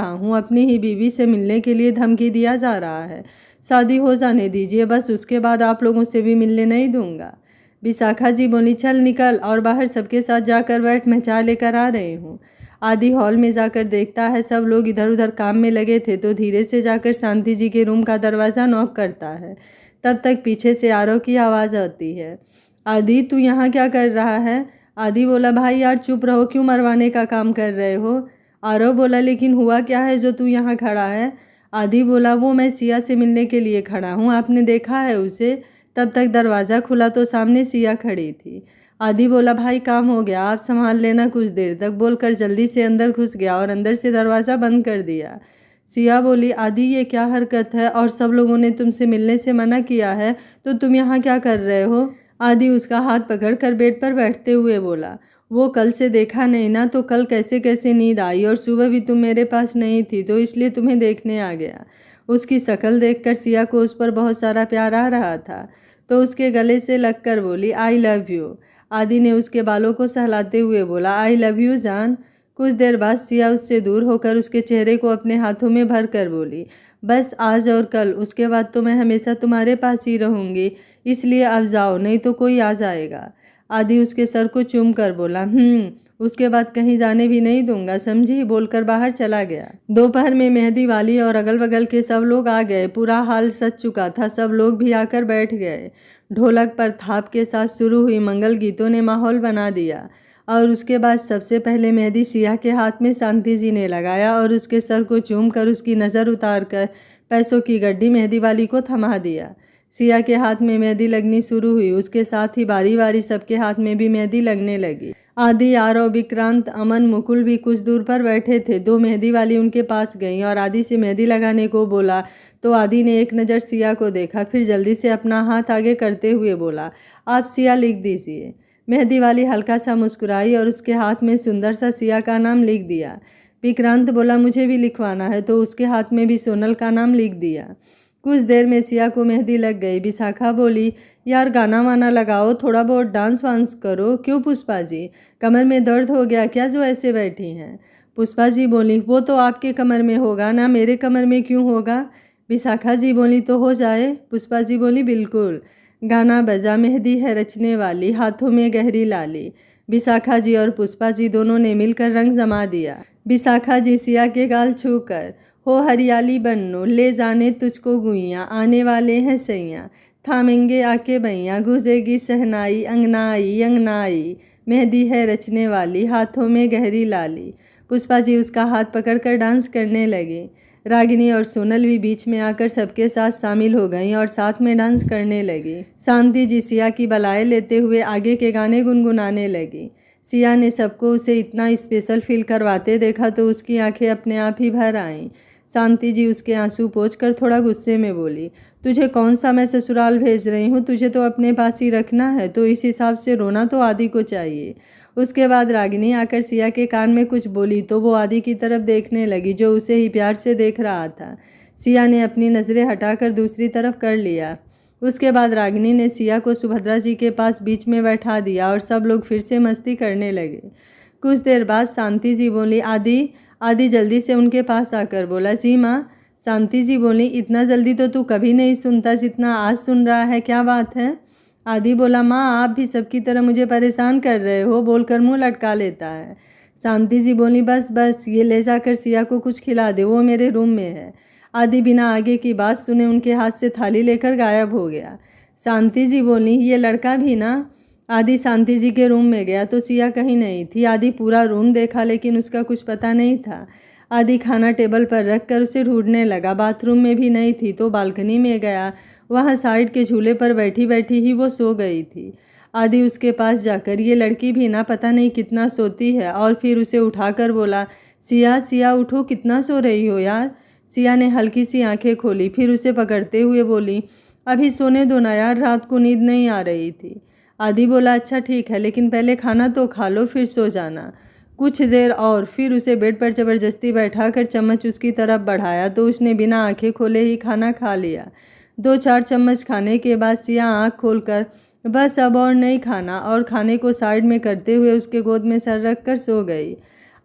हूँ, अपनी ही बीवी से मिलने के लिए धमकी दिया जा रहा है। शादी हो जाने दीजिए बस, उसके बाद आप लोगों से भी मिलने नहीं दूंगा। विशाखा जी बोली चल निकल और बाहर सबके साथ जाकर बैठ, मैं चाय लेकर आ रही हूँ। आदि हॉल में जाकर देखता है सब लोग इधर उधर काम में लगे थे, तो धीरे से जाकर शांति जी के रूम का दरवाज़ा नॉक करता है। तब तक पीछे से आरव की आवाज़ आती है आदि तू यहाँ क्या कर रहा है? आदि बोला भाई यार चुप रहो, क्यों मरवाने का काम कर रहे हो? आरव बोला लेकिन हुआ क्या है जो तू यहाँ खड़ा है? आदि बोला वो मैं सिया से मिलने के लिए खड़ा हूँ, आपने देखा है उसे? तब तक दरवाज़ा खुला तो सामने सिया खड़ी थी। आदि बोला भाई काम हो गया, आप संभाल लेना कुछ देर तक, बोलकर जल्दी से अंदर घुस गया और अंदर से दरवाज़ा बंद कर दिया। सिया बोली आदि ये क्या हरकत है, और सब लोगों ने तुमसे मिलने से मना किया है तो तुम यहाँ क्या कर रहे हो? आदि उसका हाथ पकड़कर बेड पर बैठते हुए बोला वो कल से देखा नहीं ना, तो कल कैसे कैसे नींद आई, और सुबह भी तुम मेरे पास नहीं थी तो इसलिए तुम्हें देखने आ गया। उसकी शक्ल देखकर सिया को उस पर बहुत सारा प्यार आ रहा था, तो उसके गले से लगकर बोली आई लव यू। आदि ने उसके बालों को सहलाते हुए बोला आई लव यू जान। कुछ देर बाद सिया उससे दूर होकर उसके चेहरे को अपने हाथों में भर कर बोली बस आज और कल, उसके बाद तो मैं हमेशा तुम्हारे पास ही रहूँगी, इसलिए अब जाओ नहीं तो कोई आ जाएगा। आदि उसके सर को चूम कर बोला उसके बाद कहीं जाने भी नहीं दूंगा, समझी? बोलकर बाहर चला गया। दोपहर में मेहंदी वाली और अगल बगल के सब लोग आ गए। पूरा हाल सज चुका था, सब लोग भी आकर बैठ गए। ढोलक पर थाप के साथ शुरू हुई मंगल गीतों ने माहौल बना दिया, और उसके बाद सबसे पहले मेहंदी सिया के हाथ में शांति जी ने लगाया और उसके सर को चूम कर उसकी नज़र उतार कर पैसों की गड्डी मेहंदी वाली को थमा दिया। सिया के हाथ में मेहंदी लगनी शुरू हुई, उसके साथ ही बारी बारी सबके हाथ में भी मेहंदी लगने लगी। आदि, आरव, विक्रांत, अमन, मुकुल भी कुछ दूर पर बैठे थे। दो मेहंदी वाली उनके पास गई और आदि से मेहंदी लगाने को बोला, तो आदि ने एक नज़र सिया को देखा, फिर जल्दी से अपना हाथ आगे करते हुए बोला आप सिया लिख दीजिए। मेहंदी वाली हल्का सा मुस्कुराई और उसके हाथ में सुंदर सा सिया का नाम लिख दिया। विक्रांत बोला मुझे भी लिखवाना है, तो उसके हाथ में भी सोनल का नाम लिख दिया। कुछ देर में सिया को मेहंदी लग गई। विशाखा बोली यार गाना वाना लगाओ, थोड़ा बहुत डांस वांस करो। क्यों पुष्पा जी, कमर में दर्द हो गया क्या जो ऐसे बैठी हैं? पुष्पा जी बोली वो तो आपके कमर में होगा ना, मेरे कमर में क्यों होगा? विशाखा जी बोली तो हो जाए। पुष्पा जी बोली बिल्कुल। गाना बजा, मेहंदी है रचने वाली, हाथों में गहरी लाली। विशाखा जी और पुष्पा जी दोनों ने मिलकर रंग जमा दिया। विशाखा जी सिया के गाल छूकर हो हरियाली बन्नो, ले जाने तुझको गुइयाँ, आने वाले हैं सैयाँ, थामेंगे आके बैया, गुजेगी सहनाई, अंगनाई अंगनाई, मेहंदी है रचने वाली, हाथों में गहरी लाली। पुष्पा जी उसका हाथ पकड़कर डांस करने लगे। रागिनी और सोनल भी बीच में आकर सबके साथ शामिल हो गईं और साथ में डांस करने लगी। शांति जी सिया की बलाएं लेते हुए आगे के गाने गुनगुनाने लगी। सिया ने सबको उसे इतना स्पेशल फील करवाते देखा तो उसकी आंखें अपने आप ही भर आईं। शांति जी उसके आंसू पोंछकर थोड़ा गुस्से में बोली तुझे कौन सा मैं ससुराल भेज रही हूँ, तुझे तो अपने पास ही रखना है, तो इस हिसाब से रोना तो आदि को चाहिए। उसके बाद रागिनी आकर सिया के कान में कुछ बोली तो वो आदि की तरफ देखने लगी जो उसे ही प्यार से देख रहा था। सिया ने अपनी नज़रें हटाकर दूसरी तरफ कर लिया। उसके बाद रागिनी ने सिया को सुभद्रा जी के पास बीच में बैठा दिया और सब लोग फिर से मस्ती करने लगे। कुछ देर बाद शांति जी बोली, आदि जल्दी से उनके पास आकर बोला, जी माँ। शांति जी बोली, इतना जल्दी तो तू कभी नहीं सुनता जितना आज सुन रहा है, क्या बात है? आदि बोला, माँ आप भी सबकी तरह मुझे परेशान कर रहे हो, बोलकर मुंह लटका लेता है। शांति जी बोली, बस ये ले जाकर सिया को कुछ खिला दे, वो मेरे रूम में है। आदि बिना आगे की बात सुने उनके हाथ से थाली लेकर गायब हो गया। शांति जी बोली, ये लड़का भी ना। आदि शांति जी के रूम में गया तो सिया कहीं नहीं थी। आदि पूरा रूम देखा लेकिन उसका कुछ पता नहीं था। आदि खाना टेबल पर रख कर उसे ढूंढने लगा। बाथरूम में भी नहीं थी तो बालकनी में गया। वहाँ साइड के झूले पर बैठी बैठी ही वो सो गई थी। आदि उसके पास जाकर, ये लड़की भी ना पता नहीं कितना सोती है, और फिर उसे उठाकर बोला, सिया उठो, कितना सो रही हो यार। सिया ने हल्की सी आंखें खोली, फिर उसे पकड़ते हुए बोली, अभी सोने दो ना यार, रात को नींद नहीं आ रही थी। आदि बोला, अच्छा ठीक है, लेकिन पहले खाना तो खा लो फिर सो जाना। कुछ देर और फिर उसे बेड पर ज़बरदस्ती बैठाकर चम्मच उसकी तरफ बढ़ाया तो उसने बिना आंखें खोले ही खाना खा लिया। 2-4 चम्मच खाने के बाद सिया आँख खोलकर बस अब और नहीं खाना, और खाने को साइड में करते हुए उसके गोद में सर रख कर सो गई।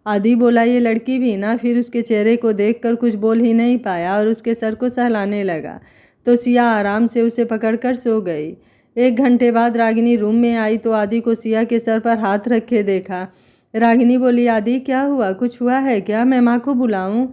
आदि बोला, ये लड़की भी ना। फिर उसके चेहरे को देखकर कुछ बोल ही नहीं पाया और उसके सर को सहलाने लगा तो सिया आराम से उसे पकड़कर सो गई। 1 घंटे बाद रागिनी रूम में आई तो आदि को सिया के सर पर हाथ रखे देखा। रागिनी बोली, आदि क्या हुआ, कुछ हुआ है क्या, मैं माँ को बुलाऊं?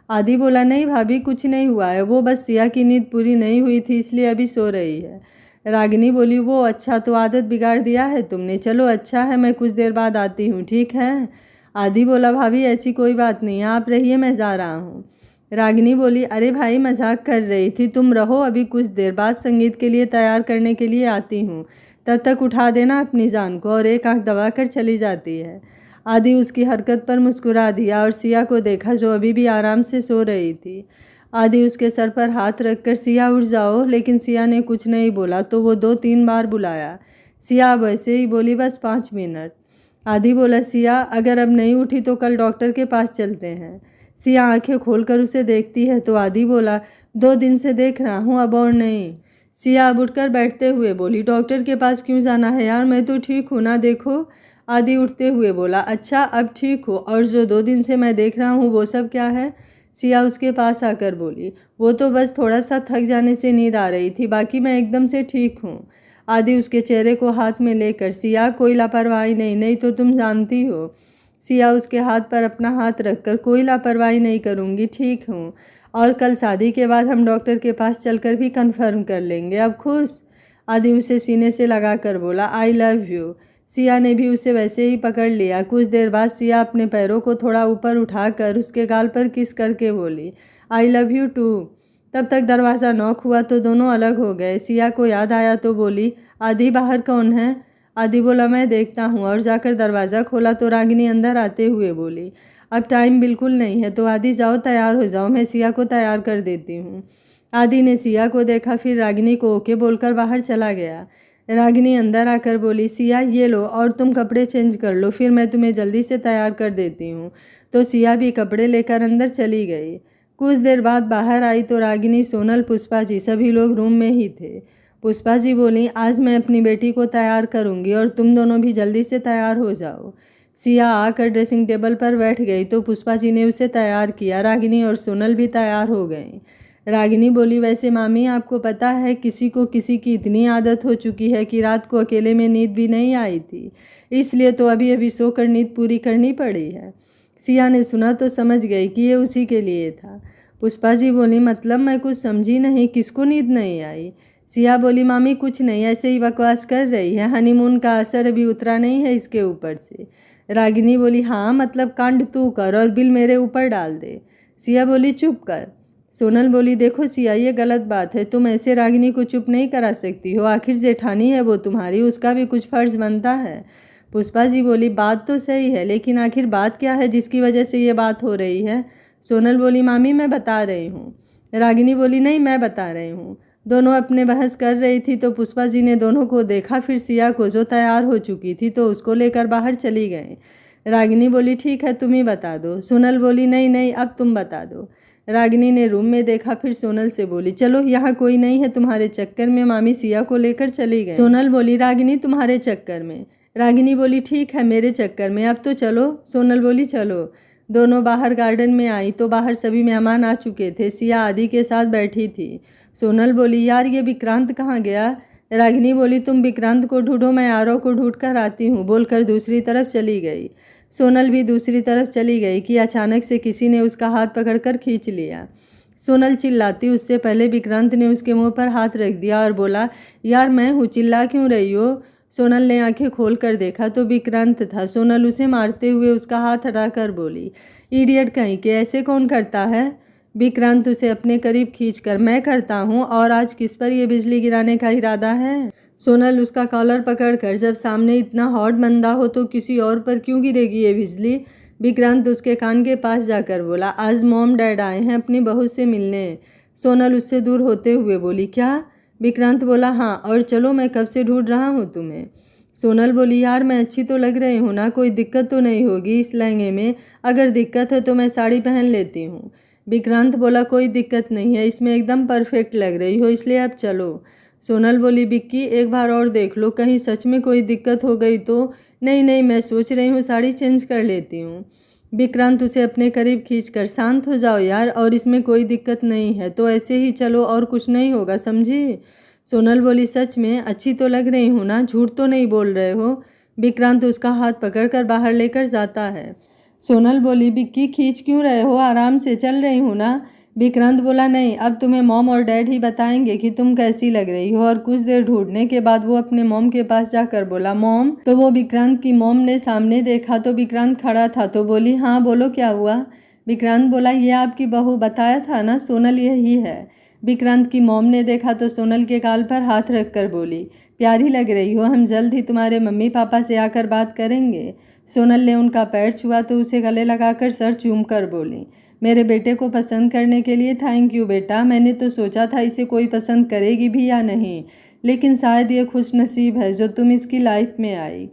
आदि बोला, नहीं भाभी कुछ नहीं हुआ है, वो बस सिया की नींद पूरी नहीं हुई थी इसलिए अभी सो रही है। रागिनी बोली, वो अच्छा, तो आदत बिगाड़ दिया है तुमने, चलो अच्छा है, मैं कुछ देर बाद आती हूँ, ठीक है? आदि बोला, भाभी ऐसी कोई बात नहीं है, आप रहिए, मैं जा रहा हूँ। रागिनी बोली, अरे भाई मजाक कर रही थी, तुम रहो, अभी कुछ देर बाद संगीत के लिए तैयार करने के लिए आती हूँ, तब तक उठा देना अपनी जान को। और एक आंख दबा कर चली जाती है। आदि उसकी हरकत पर मुस्कुरा दिया और सिया को देखा जो अभी भी आराम से सो रही थी। आदि उसके सर पर हाथ रखकर, सिया उठ जाओ, लेकिन सिया ने कुछ नहीं बोला तो वो 2-3 बार बुलाया। सिया अब ऐसे ही बोली, बस 5 मिनट। आदि बोला, सिया अगर अब नहीं उठी तो कल डॉक्टर के पास चलते हैं। सिया आंखें खोलकर उसे देखती है तो आदि बोला, 2 दिन से देख रहा हूँ, अब और नहीं। सिया अब उठकर बैठते हुए बोली, डॉक्टर के पास क्यों जाना है यार, मैं तो ठीक हूँ ना, देखो। आदि उठते हुए बोला, अच्छा अब ठीक हो, और जो 2 दिन से मैं देख रहा हूँ वो सब क्या है? सिया उसके पास आकर बोली, वो तो बस थोड़ा सा थक जाने से नींद आ रही थी, बाकी मैं एकदम से ठीक हूँ। आदि उसके चेहरे को हाथ में लेकर, सिया कोई लापरवाही नहीं, नहीं तो तुम जानती हो। सिया उसके हाथ पर अपना हाथ रखकर, कोई लापरवाही नहीं करूँगी, ठीक हूँ, और कल शादी के बाद हम डॉक्टर के पास चलकर भी कंफर्म कर लेंगे, अब खुश? आदि उसे सीने से लगा कर बोला, आई लव यू। सिया ने भी उसे वैसे ही पकड़ लिया। कुछ देर बाद सिया अपने पैरों को थोड़ा ऊपर उठाकर उसके गाल पर किस करके बोली, आई लव यू टू। तब तक दरवाज़ा नॉक हुआ तो दोनों अलग हो गए। सिया को याद आया तो बोली, आदि बाहर कौन है? आदि बोला, मैं देखता हूँ, और जाकर दरवाज़ा खोला तो रागिनी अंदर आते हुए बोली, अब टाइम बिल्कुल नहीं है तो आदि जाओ, तैयार हो जाओ, मैं सिया को तैयार कर देती हूँ। आदि ने सिया को देखा, फिर रागिनी को ओके बोलकर बाहर चला गया। रागिनी अंदर आकर बोली, सिया ये लो और तुम कपड़े चेंज कर लो, फिर मैं तुम्हें जल्दी से तैयार कर देती हूँ। तो सिया भी कपड़े लेकर अंदर चली गई। कुछ देर बाद बाहर आई तो रागिनी, सोनल, पुष्पा जी सभी लोग रूम में ही थे। पुष्पा जी बोली, आज मैं अपनी बेटी को तैयार करूँगी और तुम दोनों भी जल्दी से तैयार हो जाओ। सिया आकर ड्रेसिंग टेबल पर बैठ गई तो पुष्पा जी ने उसे तैयार किया। रागिनी और सोनल भी तैयार हो गई। रागिनी बोली, वैसे मामी आपको पता है किसी को किसी की इतनी आदत हो चुकी है कि रात को अकेले में नींद भी नहीं आई थी, इसलिए तो अभी अभी सोकर नींद पूरी करनी पड़ी है। सिया ने सुना तो समझ गई कि ये उसी के लिए था। पुष्पा जी बोली, मतलब मैं कुछ समझी नहीं, किसको नींद नहीं आई? सिया बोली, मामी कुछ नहीं, ऐसे ही बकवास कर रही है, हनीमून का असर अभी उतरा नहीं है इसके ऊपर से। रागिनी बोली, हाँ मतलब कांड तू कर और बिल मेरे ऊपर डाल दे। सिया बोली, चुप कर। सोनल बोली, देखो सिया ये गलत बात है, तुम ऐसे रागिनी को चुप नहीं करा सकती हो, आखिर जेठानी है वो तुम्हारी, उसका भी कुछ फर्ज बनता है। पुष्पा जी बोली, बात तो सही है, लेकिन आखिर बात क्या है जिसकी वजह से ये बात हो रही है? सोनल बोली, मामी मैं बता रही हूँ। रागिनी बोली, नहीं मैं बता रही हूँ। दोनों अपने बहस कर रही थी तो पुष्पा जी ने दोनों को देखा, फिर सिया को जो तैयार हो चुकी थी तो उसको लेकर बाहर चली गई। रागिनी बोली, ठीक है तुम ही बता दो। सोनल बोली, नहीं नहीं अब तुम बता दो। रागिनी ने रूम में देखा, फिर सोनल से बोली, चलो यहाँ कोई नहीं है, तुम्हारे चक्कर में मामी सिया को लेकर चली गई। सोनल बोली, रागिनी तुम्हारे चक्कर में? रागिनी बोली ठीक है मेरे चक्कर में, अब तो चलो। सोनल बोली चलो। दोनों बाहर गार्डन में आई तो बाहर सभी मेहमान आ चुके थे। सिया आदि के साथ बैठी थी। सोनल बोली यार ये विक्रांत कहाँ गया? रागिनी बोली तुम विक्रांत को ढूंढो, मैं आरव को ढूंढ कर आती हूँ, बोलकर दूसरी तरफ चली गई। सोनल भी दूसरी तरफ चली गई कि अचानक से किसी ने उसका हाथ पकड़कर खींच लिया। सोनल चिल्लाती उससे पहले विक्रांत ने उसके मुंह पर हाथ रख दिया और बोला यार मैं हूँ, चिल्ला क्यों रही हो? सोनल ने आंखें खोल कर देखा तो विक्रांत था। सोनल उसे मारते हुए उसका हाथ हटाकर बोली इडियट कहीं के, ऐसे कौन करता है? विक्रांत उसे अपने करीब खींचकर मैं करता हूँ, और आज किस पर यह बिजली गिराने का इरादा है? सोनल उसका कॉलर पकड़कर जब सामने इतना हॉट बंदा हो तो किसी और पर क्यों गिरेगी ये बिजली? विक्रांत उसके कान के पास जाकर बोला आज मॉम डैड आए हैं अपनी बहू से मिलने। सोनल उससे दूर होते हुए बोली क्या? विक्रांत बोला हाँ, और चलो मैं कब से ढूंढ रहा हूँ तुम्हें। सोनल बोली यार मैं अच्छी तो लग रही हूँ ना, कोई दिक्कत तो नहीं होगी इस लहंगे में? अगर दिक्कत है तो मैं साड़ी पहन लेती हूँ। विक्रांत बोला कोई दिक्कत नहीं है, इसमें एकदम परफेक्ट लग रही हो, इसलिए अब चलो। सोनल बोली विक्की एक बार और देख लो, कहीं सच में कोई दिक्कत हो गई तो? नहीं नहीं मैं सोच रही हूँ साड़ी चेंज कर लेती हूँ। विक्रांत उसे अपने करीब खींचकर शांत हो जाओ यार, और इसमें कोई दिक्कत नहीं है तो ऐसे ही चलो और कुछ नहीं होगा, समझी? सोनल बोली सच में अच्छी तो लग रही हूँ ना, झूठ तो नहीं बोल रहे हो? विक्रांत उसका हाथ पकड़कर बाहर लेकर जाता है। सोनल बोली विक्की खींच क्यों रहे हो, आराम से चल रही हूँ ना। विक्रांत बोला नहीं, अब तुम्हें मॉम और डैड ही बताएंगे कि तुम कैसी लग रही हो। और कुछ देर ढूंढने के बाद वो अपने मॉम के पास जाकर बोला मॉम। तो वो विक्रांत की मॉम ने सामने देखा तो विक्रांत खड़ा था तो बोली हाँ बोलो क्या हुआ? विक्रांत बोला ये आपकी बहू, बताया था ना सोनल यही है। विक्रांत की मॉम ने देखा तो सोनल के गाल पर हाथ रख कर बोली प्यारी लग रही हो, हम जल्द ही तुम्हारे मम्मी पापा से आकर बात करेंगे। सोनल ने उनका पैर छुआ तो उसे गले लगाकर सर चूम कर बोली मेरे बेटे को पसंद करने के लिए थैंक यू बेटा, मैंने तो सोचा था इसे कोई पसंद करेगी भी या नहीं, लेकिन शायद ये खुश नसीब है जो तुम इसकी लाइफ में आई।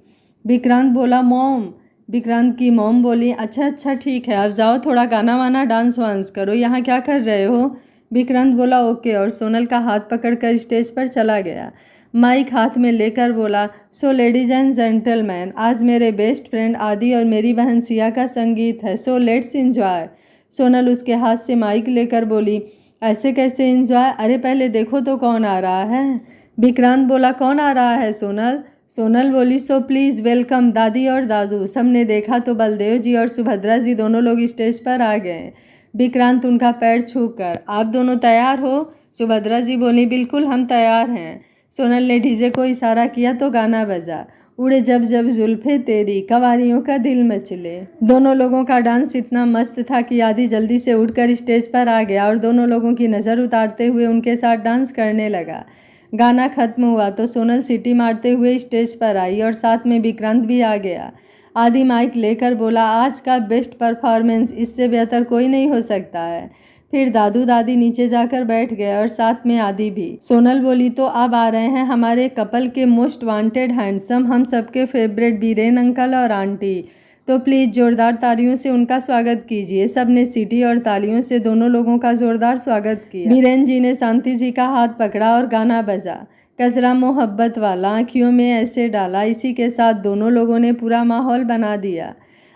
विक्रांत बोला मॉम। विक्रांत की मॉम बोली अच्छा अच्छा ठीक है, अब जाओ थोड़ा गाना वाना डांस वांस करो, यहाँ क्या कर रहे हो? विक्रांत बोला ओके, और सोनल का हाथ पकड़कर स्टेज पर चला गया। माइक हाथ में लेकर बोला सो लेडीज एंड जेंटलमैन, आज मेरे बेस्ट फ्रेंड आदि और मेरी बहन सिया का संगीत है, सो लेट्स एंजॉय। सोनल उसके हाथ से माइक लेकर बोली ऐसे कैसे एंजॉय, अरे पहले देखो तो कौन आ रहा है। विक्रांत बोला कौन आ रहा है सोनल? सोनल बोली सो प्लीज़ वेलकम दादी और दादू। सबने देखा तो बलदेव जी और सुभद्रा जी दोनों लोग स्टेज पर आ गए। विक्रांत उनका पैर छूकर आप दोनों तैयार हो? सुभद्रा जी बोली बिल्कुल हम तैयार हैं। सोनल ने डीजे को इशारा किया तो गाना बजा उड़े जब जब जुल्फे तेरी, कवारियों का दिल मचले। दोनों लोगों का डांस इतना मस्त था कि आदि जल्दी से उठकर स्टेज पर आ गया और दोनों लोगों की नज़र उतारते हुए उनके साथ डांस करने लगा। गाना खत्म हुआ तो सोनल सीटी मारते हुए स्टेज पर आई और साथ में विक्रांत भी आ गया। आदि माइक लेकर बोला आज का बेस्ट परफॉर्मेंस, इससे बेहतर कोई नहीं हो सकता है। फिर दादू दादी नीचे जाकर बैठ गए और साथ में आदि भी। सोनल बोली तो अब आ रहे हैं हमारे कपल के मोस्ट वांटेड हैंडसम, हम सबके फेवरेट बीरेन अंकल और आंटी, तो प्लीज़ जोरदार तालियों से उनका स्वागत कीजिए। सबने सीटी और तालियों से दोनों लोगों का जोरदार स्वागत किया। बीरेन जी ने शांति जी का हाथ पकड़ा और गाना बजा कजरा मोहब्बत वाला, आँखियों में ऐसे डाला। इसी के साथ दोनों लोगों ने पूरा माहौल बना दिया।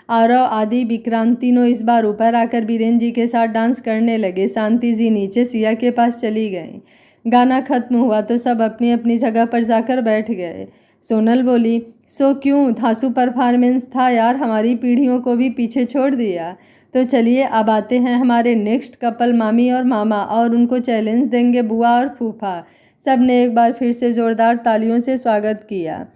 आरव आदि विक्रांत तीनों इस बार ऊपर आकर बीरेन जी के साथ डांस करने लगे। शांति जी नीचे सिया के पास चली गईं। गाना खत्म हुआ तो सब अपनी अपनी जगह पर जाकर बैठ गए। सोनल बोली सो क्यों, धांसू परफॉर्मेंस था यार, हमारी पीढ़ियों को भी पीछे छोड़ दिया। तो चलिए अब आते हैं हमारे नेक्स्ट कपल मामी और मामा, और उनको चैलेंज देंगे बुआ और फूफा। सब ने एक बार फिर से जोरदार तालियों से स्वागत किया।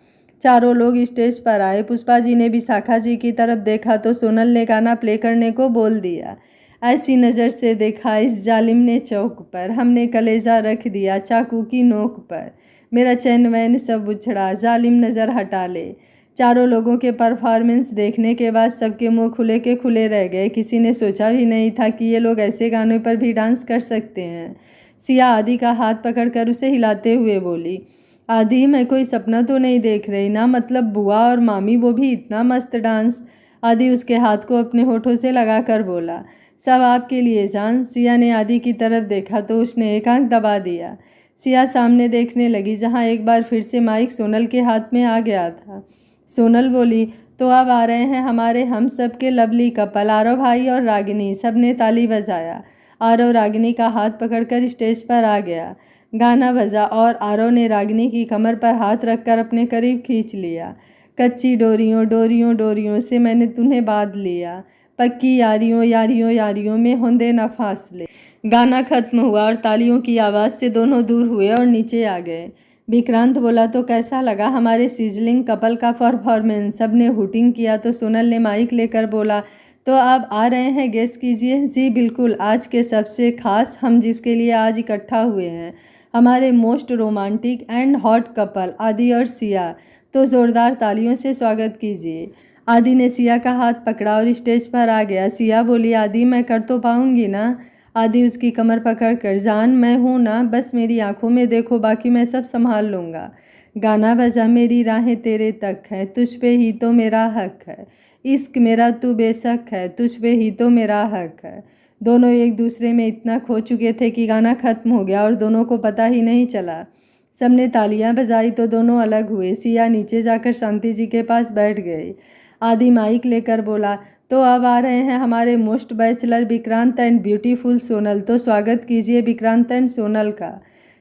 चारों लोग स्टेज पर आए। पुष्पा जी ने विशाखा जी की तरफ देखा तो सोनल ने गाना प्ले करने को बोल दिया। ऐसी नज़र से देखा इस जालिम ने चौक पर, हमने कलेजा रख दिया चाकू की नोक पर, मेरा चैन वैन सब उछड़ा, जालिम नज़र हटा ले। चारों लोगों के परफॉर्मेंस देखने के बाद सबके मुंह खुले के खुले रह गए। किसी ने सोचा भी नहीं था कि ये लोग ऐसे गानों पर भी डांस कर सकते हैं। सिया आदि का हाथ पकड़कर उसे हिलाते हुए बोली आदि मैं कोई सपना तो नहीं देख रही ना, मतलब बुआ और मामी वो भी इतना मस्त डांस। आदि उसके हाथ को अपने होठों से लगाकर बोला सब आपके लिए जान। सिया ने आदि की तरफ देखा तो उसने एक आंख दबा दिया। सिया सामने देखने लगी जहां एक बार फिर से माइक सोनल के हाथ में आ गया था। सोनल बोली, तो अब आ रहे हैं हमारे हम सब के लवली कपल आरव भाई और रागिनी। सबने ताली बजाया। आरव रागिनी का हाथ पकड़कर स्टेज पर आ गया। गाना बजा और आरव ने रागिनी की कमर पर हाथ रखकर अपने करीब खींच लिया। कच्ची डोरियों डोरियों डोरियों से मैंने तुम्हें बांध लिया, पक्की यारियों यारियों यारियों में होंदे न फासले। गाना खत्म हुआ और तालियों की आवाज़ से दोनों दूर हुए और नीचे आ गए। विक्रांत बोला, तो कैसा लगा हमारे सिजलिंग कपल का परफॉर्मेंस? सबने हुटिंग किया तो सोनल ने माइक लेकर बोला, तो आप आ रहे हैं, गेस कीजिए। जी बिल्कुल, आज के सबसे खास, हम जिसके लिए आज इकट्ठा हुए हैं, हमारे most romantic and hot couple आदि और सिया। तो ज़ोरदार तालियों से स्वागत कीजिए। आदि ने सिया का हाथ पकड़ा और स्टेज पर आ गया। सिया बोली, आदि मैं कर तो पाऊंगी ना? आदि उसकी कमर पकड़कर, जान मैं हूँ ना, बस मेरी आंखों में देखो, बाकी मैं सब संभाल लूँगा। गाना बजा, मेरी राहें तेरे तक है, तुझ पे ही तो मेरा हक है, इश्क मेरा तू बेशक है, तुझ पे ही तो मेरा हक है। दोनों एक दूसरे में इतना खो चुके थे कि गाना खत्म हो गया और दोनों को पता ही नहीं चला। सबने तालियां बजाई तो दोनों अलग हुए। सिया नीचे जाकर शांति जी के पास बैठ गई। आदि माइक लेकर बोला, तो अब आ रहे हैं हमारे most bachelor Vikrant and beautiful Sonal. तो स्वागत कीजिए विक्रांत एंड सोनल का।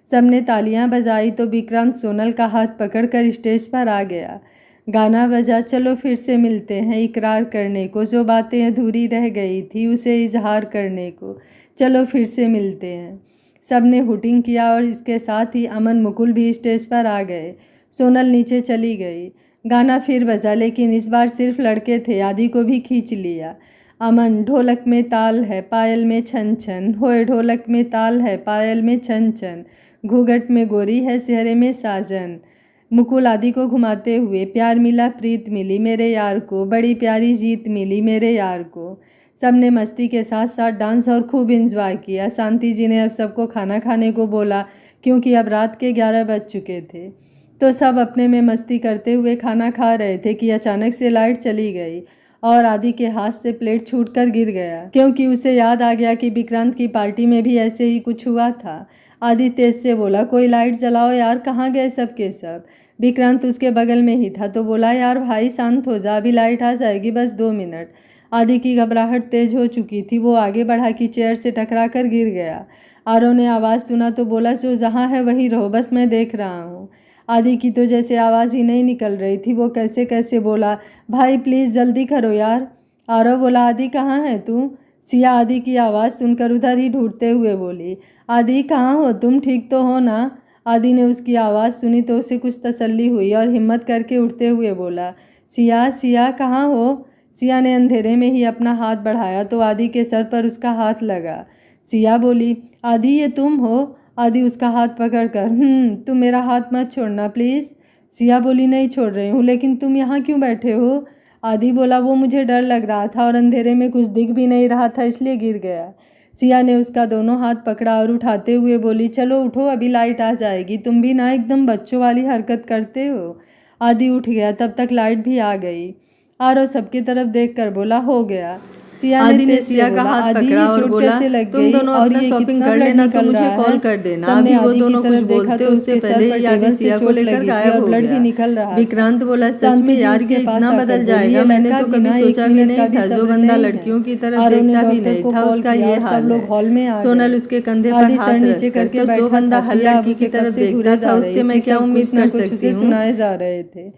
सबने तालियां बजाई तो विक्रांत सोनल का हाथ पकड़कर स्टेज पर आ गया। गाना बजा, चलो फिर से मिलते हैं इकरार करने को, जो बातें अधूरी रह गई थी उसे इजहार करने को, चलो फिर से मिलते हैं। सबने हुटिंग किया और इसके साथ ही अमन मुकुल भी स्टेज पर आ गए। सोनल नीचे चली गई। गाना फिर बजा, लेकिन इस बार सिर्फ लड़के थे। आदि को भी खींच लिया। अमन, ढोलक में ताल है पायल में छन छन, होए ढोलक में ताल है पायल में छन छन, घूंघट में गोरी है सेहरे में साजन। मुकुल आदि को घुमाते हुए, प्यार मिला प्रीत मिली मेरे यार को, बड़ी प्यारी जीत मिली मेरे यार को। सबने मस्ती के साथ साथ डांस और खूब एंजॉय किया। शांति जी ने अब सबको खाना खाने को बोला, क्योंकि अब रात के 11 बज चुके थे। तो सब अपने में मस्ती करते हुए खाना खा रहे थे कि अचानक से लाइट चली गई और आदि के हाथ से प्लेट छूटकर गिर गया, क्योंकि उसे याद आ गया कि विक्रांत की पार्टी में भी ऐसे ही कुछ हुआ था। आदि तेज से बोला, कोई लाइट जलाओ यार, कहाँ गए सब के सब? विक्रांत उसके बगल में ही था तो बोला, यार भाई शांत हो जा, अभी लाइट आ जाएगी, बस 2 मिनट। आदि की घबराहट तेज हो चुकी थी। वो आगे बढ़ा कि चेयर से टकरा कर गिर गया। आरव ने आवाज़ सुना तो बोला, जो जहाँ है वहीं रहो, बस मैं देख रहा हूँ। आदि की तो जैसे आवाज़ ही नहीं निकल रही थी। वो कैसे कैसे बोला, भाई प्लीज़ जल्दी करो यार। आरव बोला, आदि कहाँ है तू? सिया आदि की आवाज़ सुनकर उधर ही ढूंढते हुए बोली, आदि कहाँ हो तुम, ठीक तो हो ना? आदि ने उसकी आवाज़ सुनी तो उसे कुछ तसल्ली हुई और हिम्मत करके उठते हुए बोला, सिया सिया कहाँ हो? सिया ने अंधेरे में ही अपना हाथ बढ़ाया तो आदि के सर पर उसका हाथ लगा। सिया बोली, आदि ये तुम हो? आदि उसका हाथ पकड़कर, तुम मेरा हाथ मत छोड़ना प्लीज़। सिया बोली, नहीं छोड़ रही हूँ, लेकिन तुम यहाँ क्यों बैठे हो? आदि बोला, वो मुझे डर लग रहा था और अंधेरे में कुछ दिख भी नहीं रहा था, इसलिए गिर गया। सिया ने उसका दोनों हाथ पकड़ा और उठाते हुए बोली, चलो उठो, अभी लाइट आ जाएगी, तुम भी ना एकदम बच्चों वाली हरकत करते हो। आदि उठ गया, तब तक लाइट भी आ गई। आरव सबकी तरफ देखकर बोला, हो गया। सिया आदि ने सिया का हाथ पकड़ा और बोला, तुम दोनों अपना शॉपिंग कर लेना तो मुझे कॉल कर देना। अभी वो दोनों कुछ बोलते उससे पहले ही आदि सिया को लेकर गायब हो गया। विक्रांत बोला, सच में यार ये इतना बदल जाएगा, मैंने तो कभी सोचा भी नहीं था। जो बंदा लड़कियों की तरफ देखता भी नहीं था उसका ये हाल है। सोनल उसके कंधे पर हाथ रखकर, तो जो बंदा हर लड़की की तरफ देखता था उससे मैं क्या उम्मीद कर सकती हूँ? सुनाए जा रहे थे।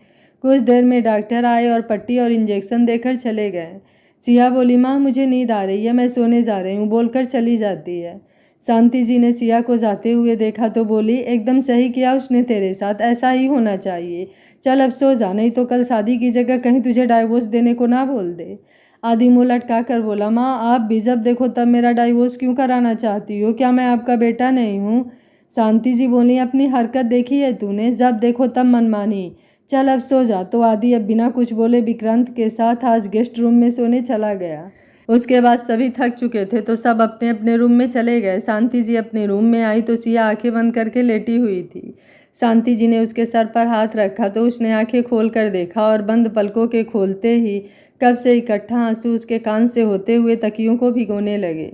कुछ देर में डॉक्टर आए और पट्टी और इंजेक्शन देकर चले गए। सिया बोली, माँ मुझे नींद आ रही है, मैं सोने जा रही हूँ, बोलकर चली जाती है। शांति जी ने सिया को जाते हुए देखा तो बोली, एकदम सही किया उसने तेरे साथ, ऐसा ही होना चाहिए। चल अब सो जा, नहीं तो कल शादी की जगह कहीं तुझे डाइवोर्स देने को ना बोल दे। आदि मुँह लटका कर बोला, माँ आप भी जब देखो तब मेरा डाइवोर्स क्यों कराना चाहती हो? क्या मैं आपका बेटा नहीं हूँ? शांति जी बोली, अपनी हरकत देखी है तूने, जब देखो तब मनमानी। चल अब सो जा। तो आदि अब बिना कुछ बोले विक्रांत के साथ आज गेस्ट रूम में सोने चला गया। उसके बाद सभी थक चुके थे तो सब अपने अपने रूम में चले गए। शांति जी अपने रूम में आई तो सिया आंखें बंद करके लेटी हुई थी। शांति जी ने उसके सर पर हाथ रखा तो उसने आंखें खोल कर देखा और बंद पलकों के खोलते ही कब से इकट्ठा आंसू उसके कान से होते हुए तकियों को भिगोने लगे।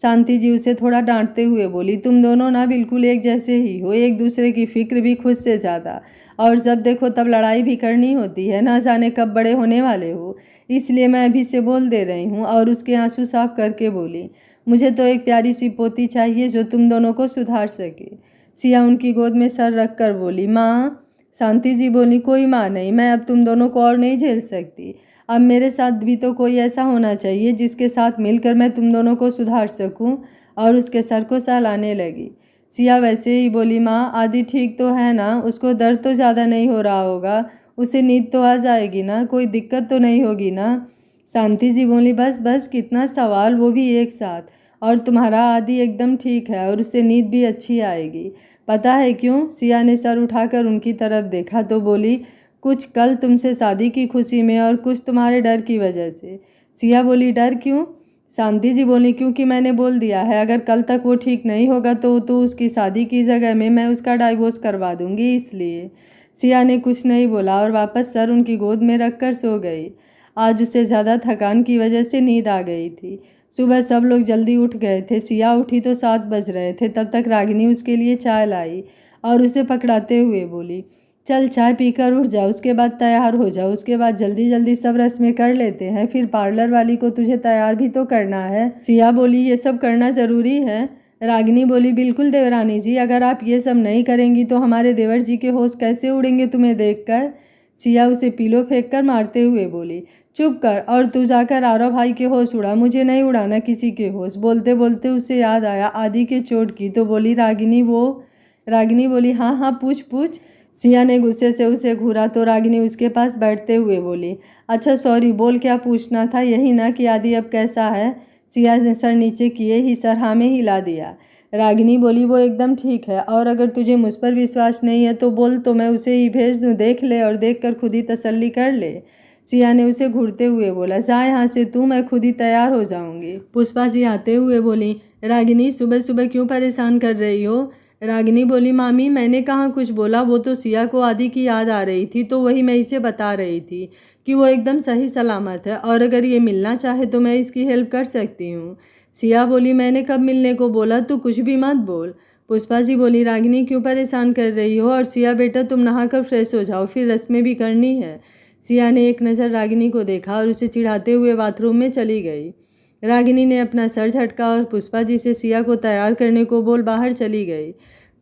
शांति जी उसे थोड़ा डांटते हुए बोली, तुम दोनों ना बिल्कुल एक जैसे ही हो, एक दूसरे की फिक्र भी खुद से ज़्यादा, और जब देखो तब लड़ाई भी करनी होती है, ना जाने कब बड़े होने वाले हो। इसलिए मैं अभी से बोल दे रही हूँ। और उसके आंसू साफ करके बोली, मुझे तो एक प्यारी सी पोती चाहिए जो तुम दोनों को सुधार सके। सिया उनकी गोद में सर रख कर बोली, माँ। शांति जी बोली, कोई माँ नहीं, मैं अब तुम दोनों को और नहीं झेल सकती। अब मेरे साथ भी तो कोई ऐसा होना चाहिए जिसके साथ मिलकर मैं तुम दोनों को सुधार सकूं। और उसके सर को सहलाने लगी। सिया वैसे ही बोली, माँ आदि ठीक तो है ना, उसको दर्द तो ज़्यादा नहीं हो रहा होगा, उसे नींद तो आ जाएगी ना, कोई दिक्कत तो नहीं होगी ना। शांति जी बोली, बस बस कितना सवाल, वो भी एक साथ। और तुम्हारा आदि एकदम ठीक है और उसे नींद भी अच्छी आएगी। पता है क्यों? सिया ने सर उठाकर उनकी तरफ देखा तो बोली, कुछ कल तुमसे शादी की खुशी में और कुछ तुम्हारे डर की वजह से। सिया बोली, डर क्यों? शांति जी बोली, क्योंकि मैंने बोल दिया है अगर कल तक वो ठीक नहीं होगा तो उसकी शादी की जगह में मैं उसका डाइवोर्स करवा दूंगी, इसलिए। सिया ने कुछ नहीं बोला और वापस सर उनकी गोद में रखकर सो गई। आज उसे ज़्यादा थकान की वजह से नींद आ गई थी। सुबह सब लोग जल्दी उठ गए थे। सिया उठी तो 7 बज रहे थे। तब तक रागिनी उसके लिए चाय लाई और उसे पकड़ाते हुए बोली, चल चाय पीकर उठ जा, उसके बाद तैयार हो जाओ, उसके बाद जल्दी जल्दी सब रस्में कर लेते हैं, फिर पार्लर वाली को तुझे तैयार भी तो करना है। सिया बोली, ये सब करना ज़रूरी है? रागिनी बोली, बिल्कुल देवरानी जी, अगर आप ये सब नहीं करेंगी तो हमारे देवर जी के होश कैसे उड़ेंगे तुम्हें देखकर। सिया उसे पीलो फेंक कर मारते हुए बोली, चुप कर, और तू जाकर आरव भाई के होश उड़ा, मुझे नहीं उड़ाना किसी के होश। बोलते बोलते उसे याद आया आदि के चोट की तो बोली, रागिनी वो। रागिनी बोली, हाँ हाँ पूछ पूछ। सिया ने गुस्से से उसे घूरा तो रागिनी उसके पास बैठते हुए बोली, अच्छा सॉरी, बोल क्या पूछना था? यही ना कि आदि अब कैसा है? सिया ने सर नीचे किए ही सर हाँ में हिला दिया। रागिनी बोली, वो एकदम ठीक है, और अगर तुझे मुझ पर विश्वास नहीं है तो बोल, तो मैं उसे ही भेज दूँ, देख ले और देख कर खुद ही तसल्ली कर ले। सिया ने उसे घूरते हुए बोला, जा यहाँ से तू, मैं खुद ही तैयार हो जाऊंगी। पुष्पा जी आते हुए बोली, रागिनी सुबह सुबह क्यों परेशान कर रही हो? रागिनी बोली, मामी मैंने कहाँ कुछ बोला, वो तो सिया को आदि की याद आ रही थी तो वही मैं इसे बता रही थी कि वो एकदम सही सलामत है और अगर ये मिलना चाहे तो मैं इसकी हेल्प कर सकती हूँ। सिया बोली, मैंने कब मिलने को बोला, तू कुछ भी मत बोल। पुष्पा जी बोली, रागिनी क्यों परेशान कर रही हो? और सिया बेटा तुम नहाकर फ्रेश हो जाओ, फिर रस्में भी करनी है। सिया ने एक नज़र रागिनी को देखा और उसे चिढ़ाते हुए बाथरूम में चली गई। रागिनी ने अपना सर झटका और पुष्पा जी से सिया को तैयार करने को बोल बाहर चली गई।